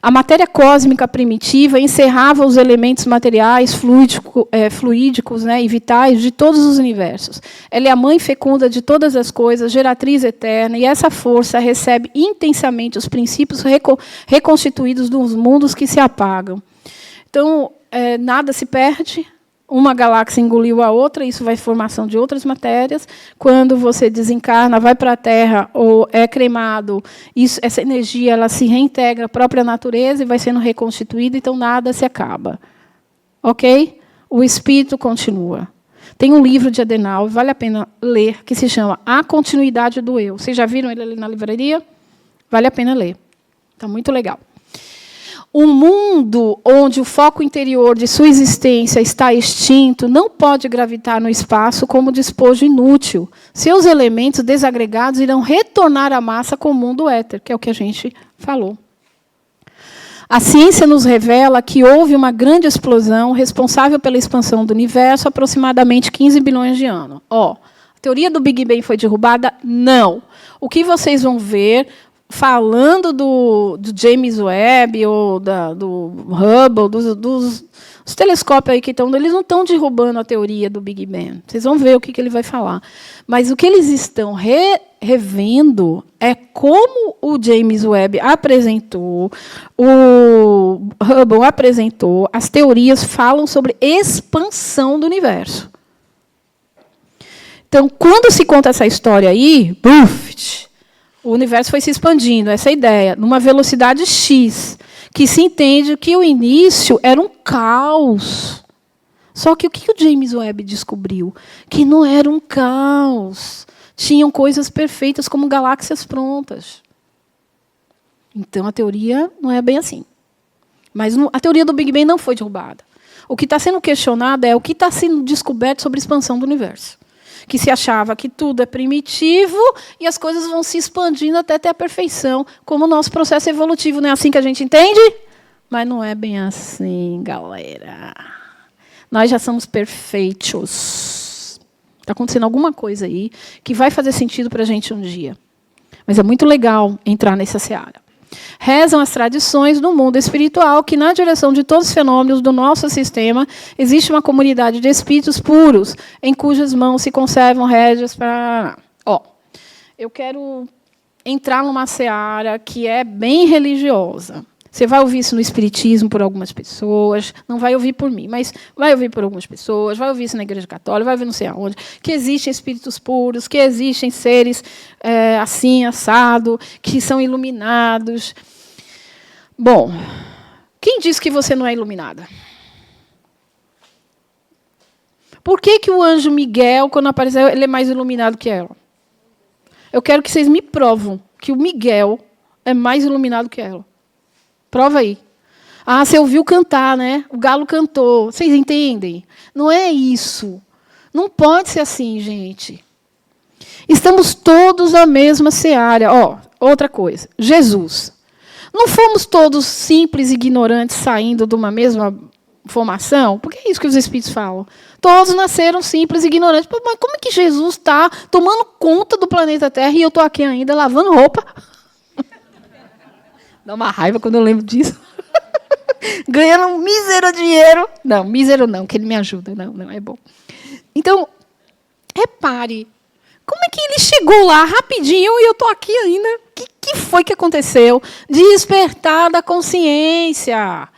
A matéria cósmica primitiva encerrava os elementos materiais, fluídicos, né, e vitais de todos os universos. Ela é a mãe fecunda de todas as coisas, geratriz eterna, e essa força recebe intensamente os princípios reconstituídos dos mundos que se apagam. Então, nada se perde, uma galáxia engoliu a outra, isso vai formação de outras matérias. Quando você desencarna, vai para a Terra ou é cremado, essa energia ela se reintegra à própria natureza e vai sendo reconstituída, então nada se acaba. Ok? O espírito continua. Tem um livro de Adenauer, vale a pena ler, que se chama A Continuidade do Eu. Vocês já viram ele ali na livraria? Vale a pena ler. Está muito legal. Um mundo onde o foco interior de sua existência está extinto não pode gravitar no espaço como despojo inútil. Seus elementos desagregados irão retornar à massa com o mundo éter, que é o que a gente falou. A ciência nos revela que houve uma grande explosão responsável pela expansão do universo há aproximadamente 15 bilhões de anos. A teoria do Big Bang foi derrubada? Não. O que vocês vão ver falando do James Webb ou do Hubble, dos telescópios aí que estão, eles não estão derrubando a teoria do Big Bang. Vocês vão ver o que ele vai falar. Mas o que eles estão revendo é como o James Webb apresentou, o Hubble apresentou, as teorias falam sobre expansão do universo. Então, quando se conta essa história aí, o universo foi se expandindo, essa é a ideia, numa velocidade x, que se entende que o início era um caos. Só que o que o James Webb descobriu? Que não era um caos. Tinham coisas perfeitas, como galáxias prontas. Então, a teoria não é bem assim. Mas a teoria do Big Bang não foi derrubada. O que está sendo questionado é o que está sendo descoberto sobre a expansão do universo. Que se achava que tudo é primitivo e as coisas vão se expandindo até ter a perfeição, como o nosso processo evolutivo. Não é assim que a gente entende? Mas não é bem assim, galera. Nós já somos perfeitos. Está acontecendo alguma coisa aí que vai fazer sentido para a gente um dia. Mas é muito legal entrar nessa seara. Rezam as tradições do mundo espiritual que, na direção de todos os fenômenos do nosso sistema, existe uma comunidade de espíritos puros, em cujas mãos se conservam rédeas para... Eu quero entrar numa seara que é bem religiosa. Você vai ouvir isso no espiritismo por algumas pessoas, não vai ouvir por mim, mas vai ouvir por algumas pessoas, vai ouvir isso na Igreja Católica, vai ouvir não sei aonde, que existem espíritos puros, que existem seres assim, assado, que são iluminados. Bom, quem disse que você não é iluminada? Por que o anjo Miguel, quando apareceu, ele é mais iluminado que ela? Eu quero que vocês me provam que o Miguel é mais iluminado que ela. Prova aí. Você ouviu cantar, né? O galo cantou. Vocês entendem? Não é isso. Não pode ser assim, gente. Estamos todos na mesma seara. Outra coisa. Jesus. Não fomos todos simples e ignorantes saindo de uma mesma formação? Porque é isso que os Espíritos falam. Todos nasceram simples e ignorantes. Mas como é que Jesus está tomando conta do planeta Terra e eu estou aqui ainda lavando roupa? Dá uma raiva quando eu lembro disso. Ganhando um mísero dinheiro. Não, mísero não, que ele me ajuda. Não, é bom. Então, repare. Como é que ele chegou lá rapidinho e eu estou aqui ainda? O que foi que aconteceu? Despertar da consciência.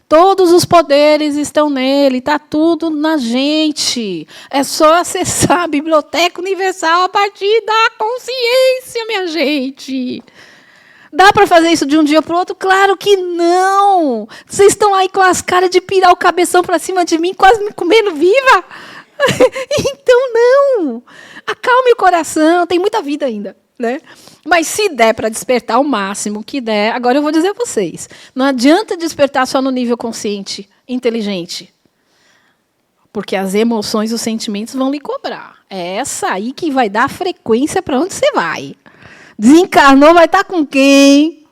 Todos os poderes estão nele, está tudo na gente. É só acessar a Biblioteca Universal a partir da consciência, minha gente. Dá para fazer isso de um dia para o outro? Claro que não. Vocês estão aí com as caras de pirar o cabeção para cima de mim, quase me comendo viva. Então, não. Acalme o coração, tem muita vida ainda. Né? Mas se der para despertar o máximo que der, agora eu vou dizer a vocês, não adianta despertar só no nível consciente, inteligente. Porque as emoções, os sentimentos vão lhe cobrar. É essa aí que vai dar frequência para onde você vai. Desencarnou, vai estar com quem?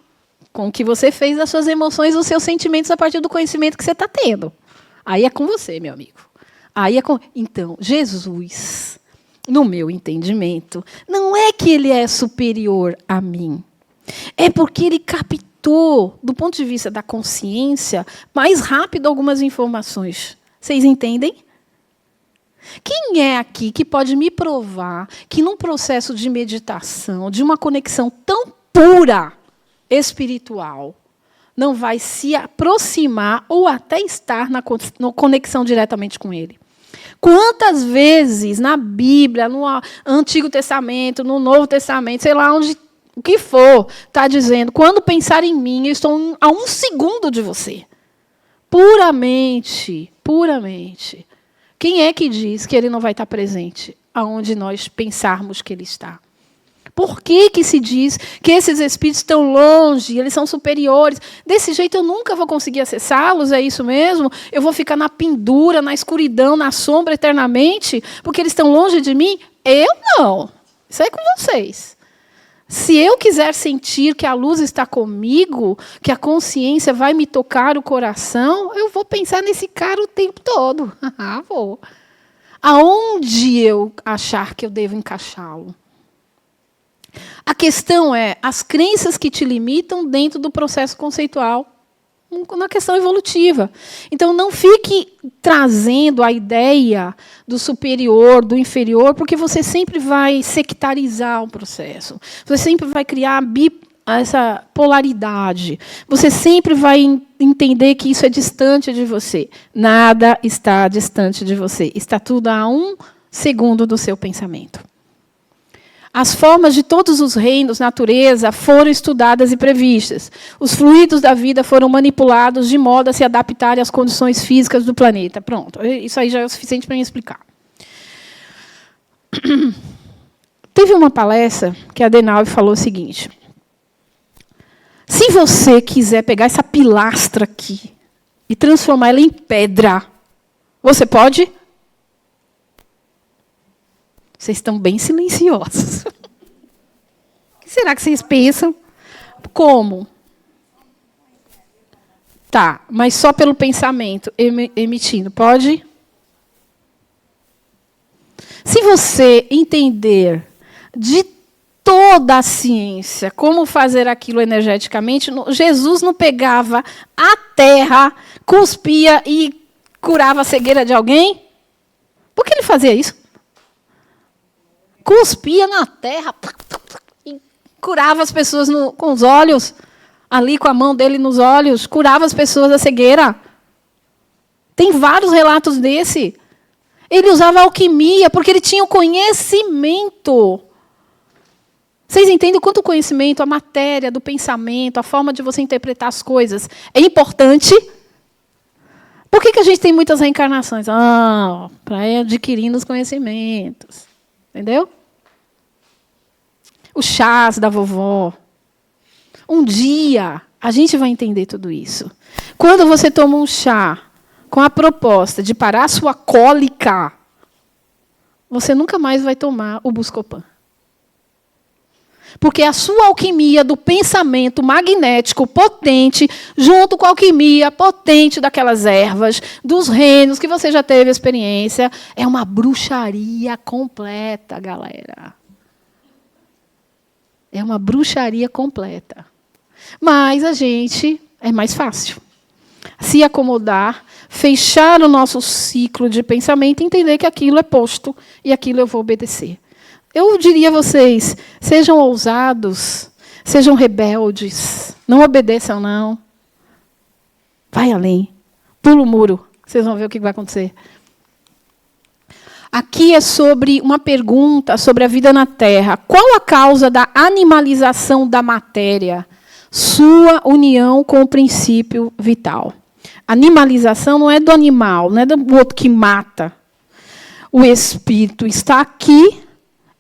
com o que você fez das suas emoções, dos seus sentimentos a partir do conhecimento que você está tendo. Aí é com você, meu amigo. Então, Jesus, no meu entendimento, não é que ele é superior a mim. É porque ele captou, do ponto de vista da consciência, mais rápido algumas informações. Vocês entendem? Quem é aqui que pode me provar que num processo de meditação, de uma conexão tão pura espiritual, não vai se aproximar ou até estar na conexão diretamente com ele? Quantas vezes na Bíblia, no Antigo Testamento, no Novo Testamento, sei lá onde, o que for, está dizendo, quando pensar em mim, eu estou a 1 segundo de você. Puramente, puramente. Quem é que diz que ele não vai estar presente aonde nós pensarmos que ele está? Por que se diz que esses espíritos estão longe, eles são superiores? Desse jeito eu nunca vou conseguir acessá-los, é isso mesmo? Eu vou ficar na pendura, na escuridão, na sombra eternamente, porque eles estão longe de mim? Eu não. Isso é com vocês. Se eu quiser sentir que a luz está comigo, que a consciência vai me tocar o coração, eu vou pensar nesse cara o tempo todo. Vou. Aonde eu achar que eu devo encaixá-lo? A questão é as crenças que te limitam dentro do processo conceitual, na questão evolutiva. Então, não fique trazendo a ideia do superior, do inferior, porque você sempre vai sectarizar o processo. Você sempre vai criar essa polaridade. Você sempre vai entender que isso é distante de você. Nada está distante de você. Está tudo a 1 segundo do seu pensamento. As formas de todos os reinos, natureza, foram estudadas e previstas. Os fluidos da vida foram manipulados de modo a se adaptarem às condições físicas do planeta. Pronto, isso aí já é o suficiente para me explicar. Teve uma palestra que a Adenauer falou o seguinte: se você quiser pegar essa pilastra aqui e transformar ela em pedra, você pode? Vocês estão bem silenciosos. O que será que vocês pensam? Como? Tá, mas só pelo pensamento emitindo. Pode? Se você entender de toda a ciência como fazer aquilo energeticamente, Jesus não pegava a terra, cuspia e curava a cegueira de alguém? Por que ele fazia isso? Cuspia na terra e curava as pessoas com os olhos, ali com a mão dele nos olhos, curava as pessoas da cegueira. Tem vários relatos desse. Ele usava alquimia, porque ele tinha o conhecimento. Vocês entendem o quanto o conhecimento, a matéria do pensamento, a forma de você interpretar as coisas é importante? Por que a gente tem muitas reencarnações? Para ir adquirindo os conhecimentos. Entendeu? Os chás da vovó. Um dia, a gente vai entender tudo isso. Quando você toma um chá com a proposta de parar a sua cólica, você nunca mais vai tomar o Buscopan. Porque a sua alquimia do pensamento magnético potente, junto com a alquimia potente daquelas ervas, dos reinos que você já teve experiência, é uma bruxaria completa, galera. É uma bruxaria completa. Mas a gente é mais fácil se acomodar, fechar o nosso ciclo de pensamento e entender que aquilo é posto e aquilo eu vou obedecer. Eu diria a vocês, sejam ousados, sejam rebeldes, não obedeçam, não. Vai além, pula o muro, vocês vão ver o que vai acontecer. Aqui é sobre uma pergunta sobre a vida na Terra. Qual a causa da animalização da matéria? Sua união com o princípio vital. Animalização não é do animal, não é do outro que mata. O espírito está aqui.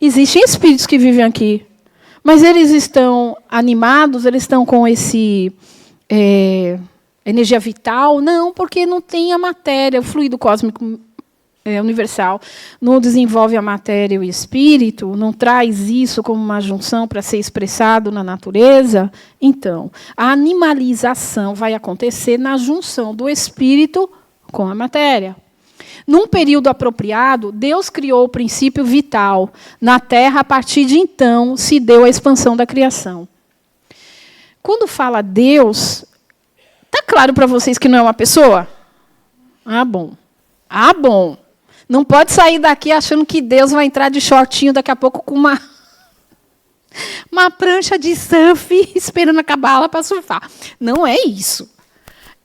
Existem espíritos que vivem aqui, mas eles estão animados, eles estão com esse energia vital? Não, porque não tem a matéria, o fluido cósmico universal, não desenvolve a matéria e o espírito, não traz isso como uma junção para ser expressado na natureza, então, a animalização vai acontecer na junção do espírito com a matéria. Num período apropriado, Deus criou o princípio vital na Terra, a partir de então se deu a expansão da criação. Quando fala Deus, está claro para vocês que não é uma pessoa? Ah, bom. Ah, bom. Não pode sair daqui achando que Deus vai entrar de shortinho daqui a pouco com uma prancha de surf esperando acabar ela para surfar. Não é isso.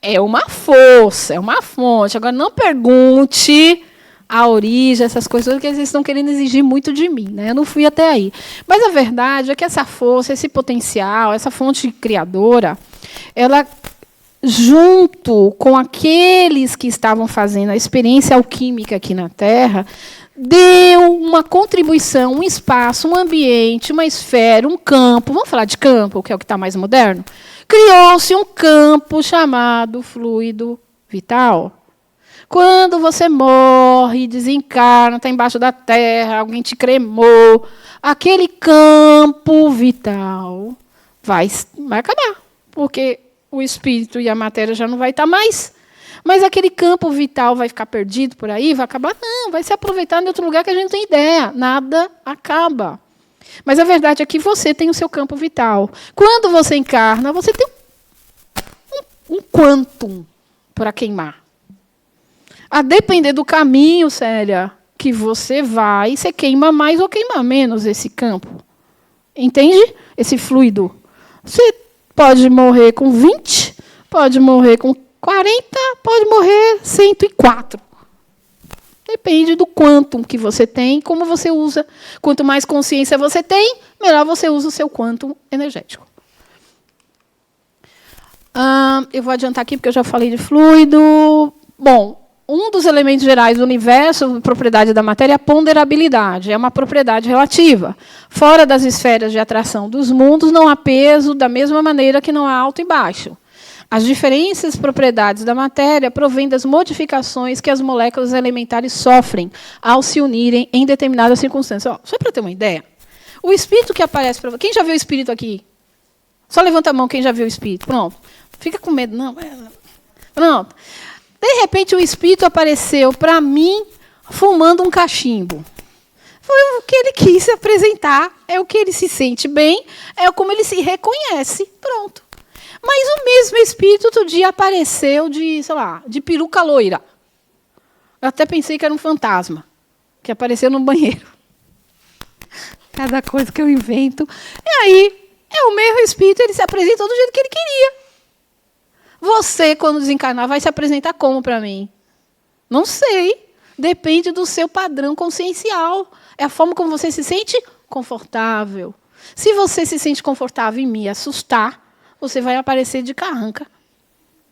É uma força, é uma fonte. Agora, não pergunte a origem, essas coisas, porque vocês estão querendo exigir muito de mim, né? Eu não fui até aí. Mas a verdade é que essa força, esse potencial, essa fonte criadora, ela, junto com aqueles que estavam fazendo a experiência alquímica aqui na Terra, deu uma contribuição, um espaço, um ambiente, uma esfera, um campo. Vamos falar de campo, que é o que está mais moderno? Criou-se um campo chamado fluido vital. Quando você morre, desencarna, está embaixo da terra, alguém te cremou, aquele campo vital vai acabar, porque o espírito e a matéria já não vai estar mais. Mas aquele campo vital vai ficar perdido por aí? Vai acabar? Não, vai se aproveitar em outro lugar que a gente não tem ideia. Nada acaba. Mas a verdade é que você tem o seu campo vital. Quando você encarna, você tem um quantum para queimar. A depender do caminho, Célia, que você vai, você queima mais ou queima menos esse campo. Entende? Esse fluido. Você pode morrer com 20, pode morrer com 40, pode morrer 104. Depende do quantum que você tem, como você usa. Quanto mais consciência você tem, melhor você usa o seu quantum energético. Eu vou adiantar aqui, porque eu já falei de fluido. Bom, um dos elementos gerais do universo, propriedade da matéria, é a ponderabilidade. É uma propriedade relativa. Fora das esferas de atração dos mundos, não há peso, da mesma maneira que não há alto e baixo. As diferentes propriedades da matéria provêm das modificações que as moléculas elementares sofrem ao se unirem em determinadas circunstâncias. Só para ter uma ideia, o espírito que aparece para você... Quem já viu o espírito aqui? Só levanta a mão quem já viu o espírito. Pronto. Fica com medo, não. Pronto. De repente, o espírito apareceu para mim fumando um cachimbo. Foi o que ele quis se apresentar, é o que ele se sente bem, é como ele se reconhece. Pronto. Mas o mesmo espírito outro dia apareceu de, sei lá, de peruca loira. Eu até pensei que era um fantasma, que apareceu no banheiro. Cada coisa que eu invento. E aí, é o mesmo espírito, ele se apresenta do jeito que ele queria. Você, quando desencarnar, vai se apresentar como para mim? Não sei. Depende do seu padrão consciencial. É a forma como você se sente confortável. Se você se sente confortável em me assustar, você vai aparecer de carranca,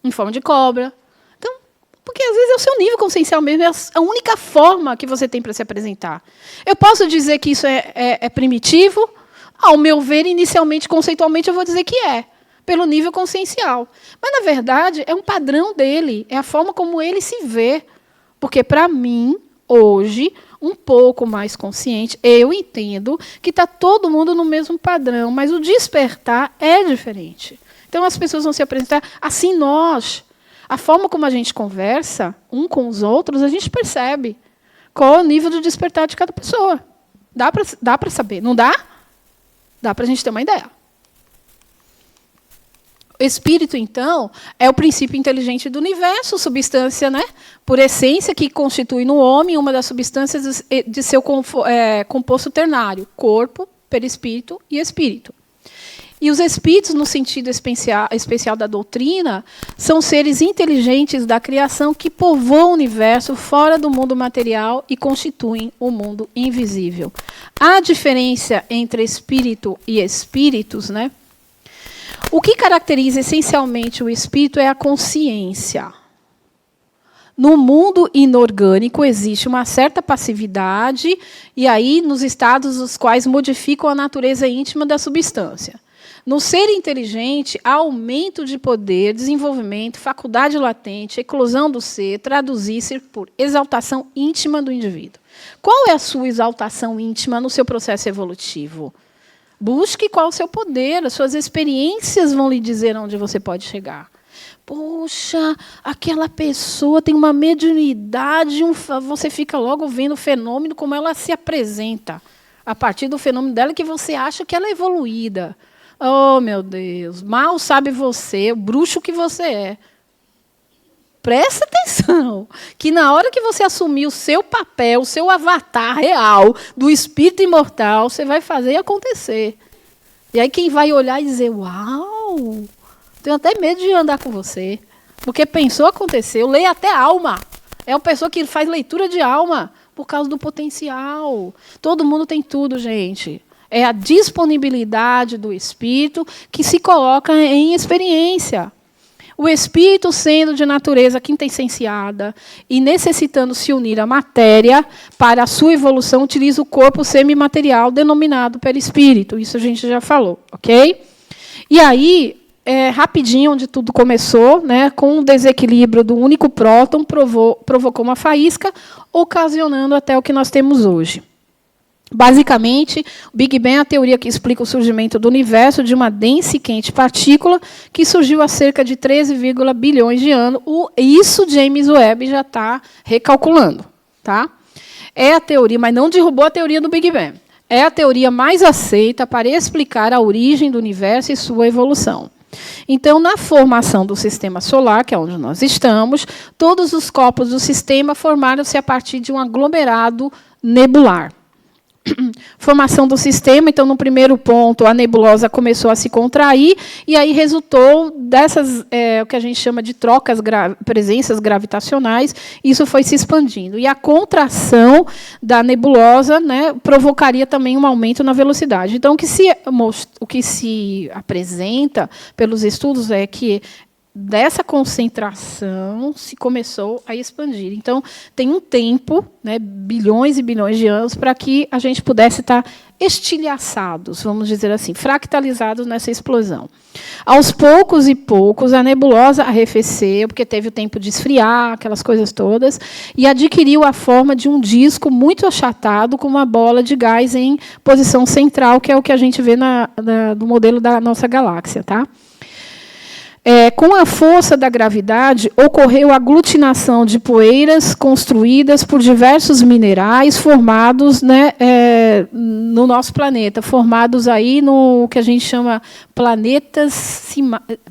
em forma de cobra. Então, porque às vezes é o seu nível consciencial mesmo, é a única forma que você tem para se apresentar. Eu posso dizer que isso é primitivo? Ao meu ver, inicialmente, conceitualmente, eu vou dizer que é, pelo nível consciencial. Mas, na verdade, é um padrão dele, é a forma como ele se vê. Porque, para mim, hoje, um pouco mais consciente, eu entendo que está todo mundo no mesmo padrão, mas o despertar é diferente. Então, as pessoas vão se apresentar assim nós. A forma como a gente conversa um com os outros, a gente percebe qual é o nível de despertar de cada pessoa. Dá para saber, não dá? Dá para a gente ter uma ideia. O espírito, então, é o princípio inteligente do universo, substância, né, por essência, que constitui no homem uma das substâncias de seu composto ternário, corpo, perispírito e espírito. E os espíritos, no sentido especial da doutrina, são seres inteligentes da criação que povoam o universo fora do mundo material e constituem o mundo invisível. A diferença entre espírito e espíritos, né? O que caracteriza essencialmente o espírito é a consciência. No mundo inorgânico existe uma certa passividade, e aí nos estados os quais modificam a natureza íntima da substância. No ser inteligente, há aumento de poder, desenvolvimento, faculdade latente, eclosão do ser, traduzir-se por exaltação íntima do indivíduo. Qual é a sua exaltação íntima no seu processo evolutivo? Busque qual é o seu poder, as suas experiências vão lhe dizer onde você pode chegar. Poxa, aquela pessoa tem uma mediunidade, você fica logo vendo o fenômeno, como ela se apresenta. A partir do fenômeno dela que você acha que ela é evoluída. Oh, meu Deus, mal sabe você, o bruxo que você é. Presta atenção, que na hora que você assumir o seu papel, o seu avatar real do espírito imortal, você vai fazer acontecer. E aí quem vai olhar e dizer, uau, tenho até medo de andar com você, porque pensou, aconteceu, leia até alma. É uma pessoa que faz leitura de alma por causa do potencial. Todo mundo tem tudo, gente. É a disponibilidade do espírito que se coloca em experiência. O espírito, sendo de natureza quintessenciada e necessitando se unir à matéria para a sua evolução, utiliza o corpo semimaterial denominado perispírito. Isso a gente já falou, ok? E aí, rapidinho, onde tudo começou, né, com o desequilíbrio do único próton, provocou uma faísca, ocasionando até o que nós temos hoje. Basicamente, o Big Bang é a teoria que explica o surgimento do universo de uma densa e quente partícula que surgiu há cerca de 13, bilhões de anos. Isso James Webb já está recalculando. Tá? É a teoria, mas não derrubou a teoria do Big Bang. É a teoria mais aceita para explicar a origem do universo e sua evolução. Então, na formação do sistema solar, que é onde nós estamos, todos os corpos do sistema formaram-se a partir de um aglomerado nebular. Formação do sistema, então, no primeiro ponto, a nebulosa começou a se contrair, e aí resultou dessas, o que a gente chama de trocas, presenças gravitacionais, isso foi se expandindo. E a contração da nebulosa, né, provocaria também um aumento na velocidade. Então, o que se apresenta pelos estudos é que dessa concentração se começou a expandir. Então, tem um tempo, né, bilhões e bilhões de anos, para que a gente pudesse estar estilhaçados, vamos dizer assim, fractalizados nessa explosão. Aos poucos e poucos, a nebulosa arrefeceu, porque teve o tempo de esfriar, aquelas coisas todas, e adquiriu a forma de um disco muito achatado, com uma bola de gás em posição central, que é o que a gente vê no modelo da nossa galáxia. Tá? Com a força da gravidade, ocorreu a aglutinação de poeiras construídas por diversos minerais formados, né, no nosso planeta, formados aí no que a gente chama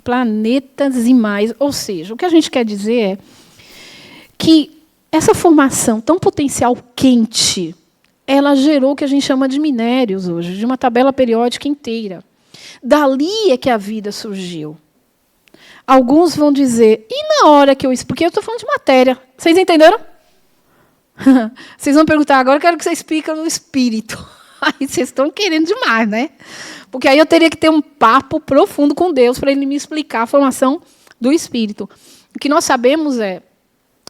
planetesimais. Ou seja, o que a gente quer dizer é que essa formação tão potencial quente, ela gerou o que a gente chama de minérios hoje, de uma tabela periódica inteira. Dali é que a vida surgiu. Alguns vão dizer, e na hora que eu... Porque eu estou falando de matéria. Vocês entenderam? Vocês vão perguntar, agora eu quero que você explique no espírito. Aí vocês estão querendo demais, né? Porque aí eu teria que ter um papo profundo com Deus para ele me explicar a formação do espírito. O que nós sabemos é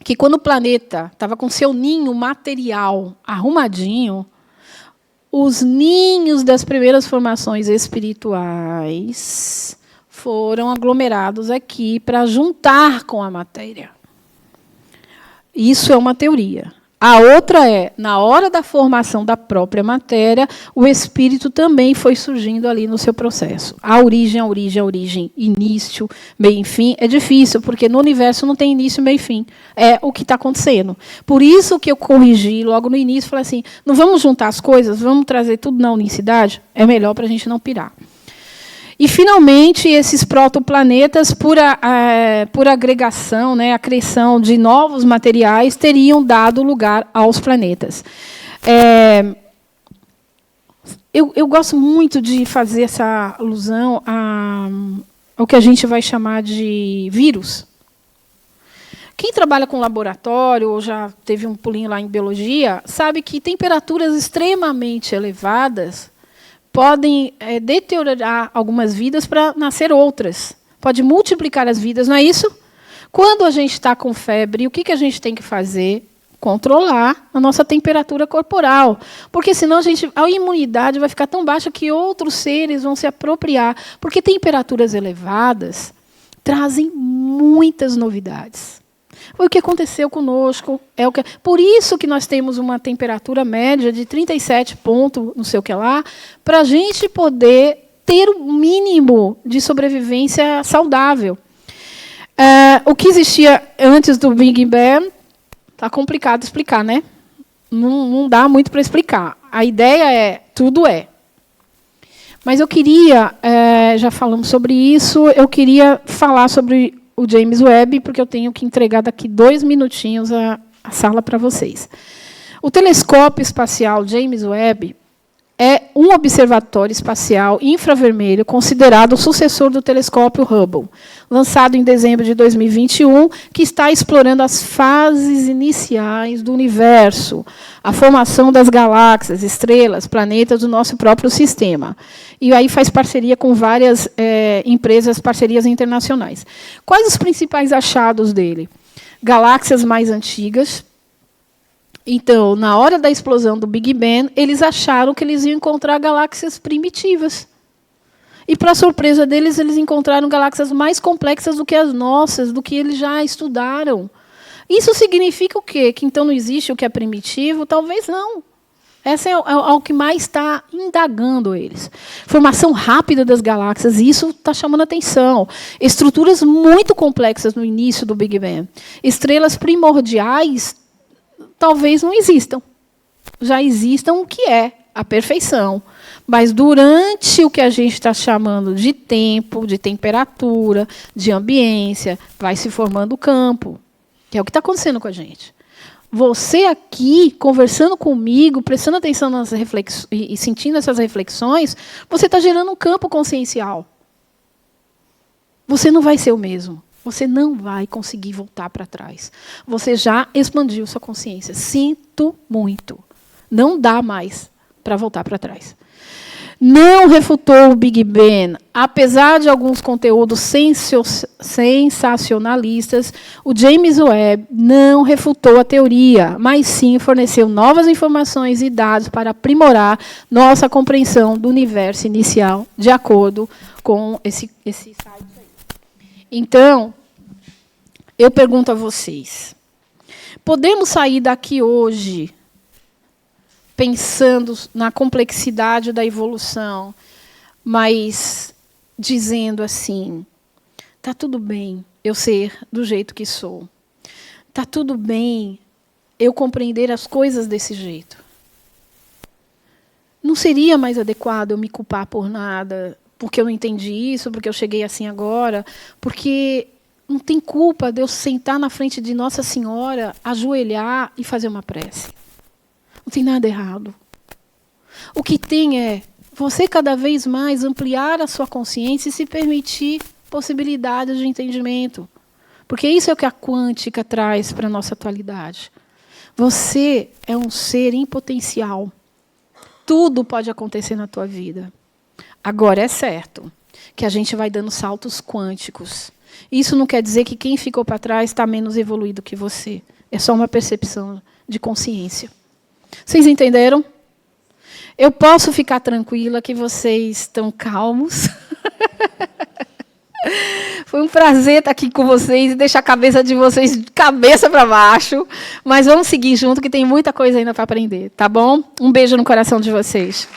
que quando o planeta estava com seu ninho material arrumadinho, os ninhos das primeiras formações espirituais foram aglomerados aqui para juntar com a matéria. Isso é uma teoria. A outra é, na hora da formação da própria matéria, o espírito também foi surgindo ali no seu processo. A origem, início, meio e fim, é difícil, porque no universo não tem início, meio e fim. É o que está acontecendo. Por isso que eu corrigi logo no início, falei assim, não vamos juntar as coisas, vamos trazer tudo na unicidade? É melhor para a gente não pirar. E, finalmente, esses protoplanetas, por agregação, né, acreção de novos materiais, teriam dado lugar aos planetas. Eu gosto muito de fazer essa alusão ao que a gente vai chamar de vírus. Quem trabalha com laboratório, ou já teve um pulinho lá em biologia, sabe que temperaturas extremamente elevadas podem deteriorar algumas vidas para nascer outras. Pode multiplicar as vidas, não é isso? Quando a gente está com febre, o que a gente tem que fazer controlar a nossa temperatura corporal. Porque senão a imunidade vai ficar tão baixa que outros seres vão se apropriar. Porque temperaturas elevadas trazem muitas novidades. Foi o que aconteceu conosco. Por isso que nós temos uma temperatura média de 37 pontos, não sei o que lá, para a gente poder ter o mínimo de sobrevivência saudável. O que existia antes do Big Bang, está complicado explicar, né? Não dá muito para explicar. A ideia é, tudo é. Mas eu queria, já falamos sobre isso, eu queria falar sobre o James Webb, porque eu tenho que entregar daqui 2 minutinhos a sala para vocês. O telescópio espacial James Webb é um observatório espacial infravermelho considerado o sucessor do telescópio Hubble, lançado em dezembro de 2021, que está explorando as fases iniciais do universo, a formação das galáxias, estrelas, planetas do nosso próprio sistema. E aí faz parceria com várias empresas, parcerias internacionais. Quais os principais achados dele? Galáxias mais antigas. Então, na hora da explosão do Big Bang, eles acharam que eles iam encontrar galáxias primitivas. E, para surpresa deles, eles encontraram galáxias mais complexas do que as nossas, do que eles já estudaram. Isso significa o quê? Que então não existe o que é primitivo? Talvez não. Essa é o que mais está indagando eles. Formação rápida das galáxias, isso está chamando atenção. Estruturas muito complexas no início do Big Bang. Estrelas primordiais talvez não existam. Já existam o que é a perfeição. Mas durante o que a gente está chamando de tempo, de temperatura, de ambiência, vai se formando o campo. Que é o que está acontecendo com a gente. Você aqui, conversando comigo, prestando atenção nas reflexões e sentindo essas reflexões, você está gerando um campo consciencial. Você não vai ser o mesmo. Você não vai conseguir voltar para trás. Você já expandiu sua consciência. Sinto muito. Não dá mais para voltar para trás. Não refutou o Big Bang. Apesar de alguns conteúdos sensacionalistas, o James Webb não refutou a teoria, mas sim forneceu novas informações e dados para aprimorar nossa compreensão do universo inicial, de acordo com esse site aí. Então, eu pergunto a vocês, podemos sair daqui hoje pensando na complexidade da evolução, mas dizendo assim, está tudo bem eu ser do jeito que sou. Está tudo bem eu compreender as coisas desse jeito. Não seria mais adequado eu me culpar por nada, porque eu não entendi isso, porque eu cheguei assim agora, porque não tem culpa de eu sentar na frente de Nossa Senhora, ajoelhar e fazer uma prece. Não tem nada errado. O que tem é você cada vez mais ampliar a sua consciência e se permitir possibilidades de entendimento. Porque isso é o que a quântica traz para a nossa atualidade. Você é um ser em potencial. Tudo pode acontecer na tua vida. Agora, é certo que a gente vai dando saltos quânticos. Isso não quer dizer que quem ficou para trás está menos evoluído que você. É só uma percepção de consciência. Vocês entenderam? Eu posso ficar tranquila que vocês estão calmos. Foi um prazer estar aqui com vocês e deixar a cabeça de vocês de cabeça para baixo. Mas vamos seguir junto, que tem muita coisa ainda para aprender, tá bom? Um beijo no coração de vocês.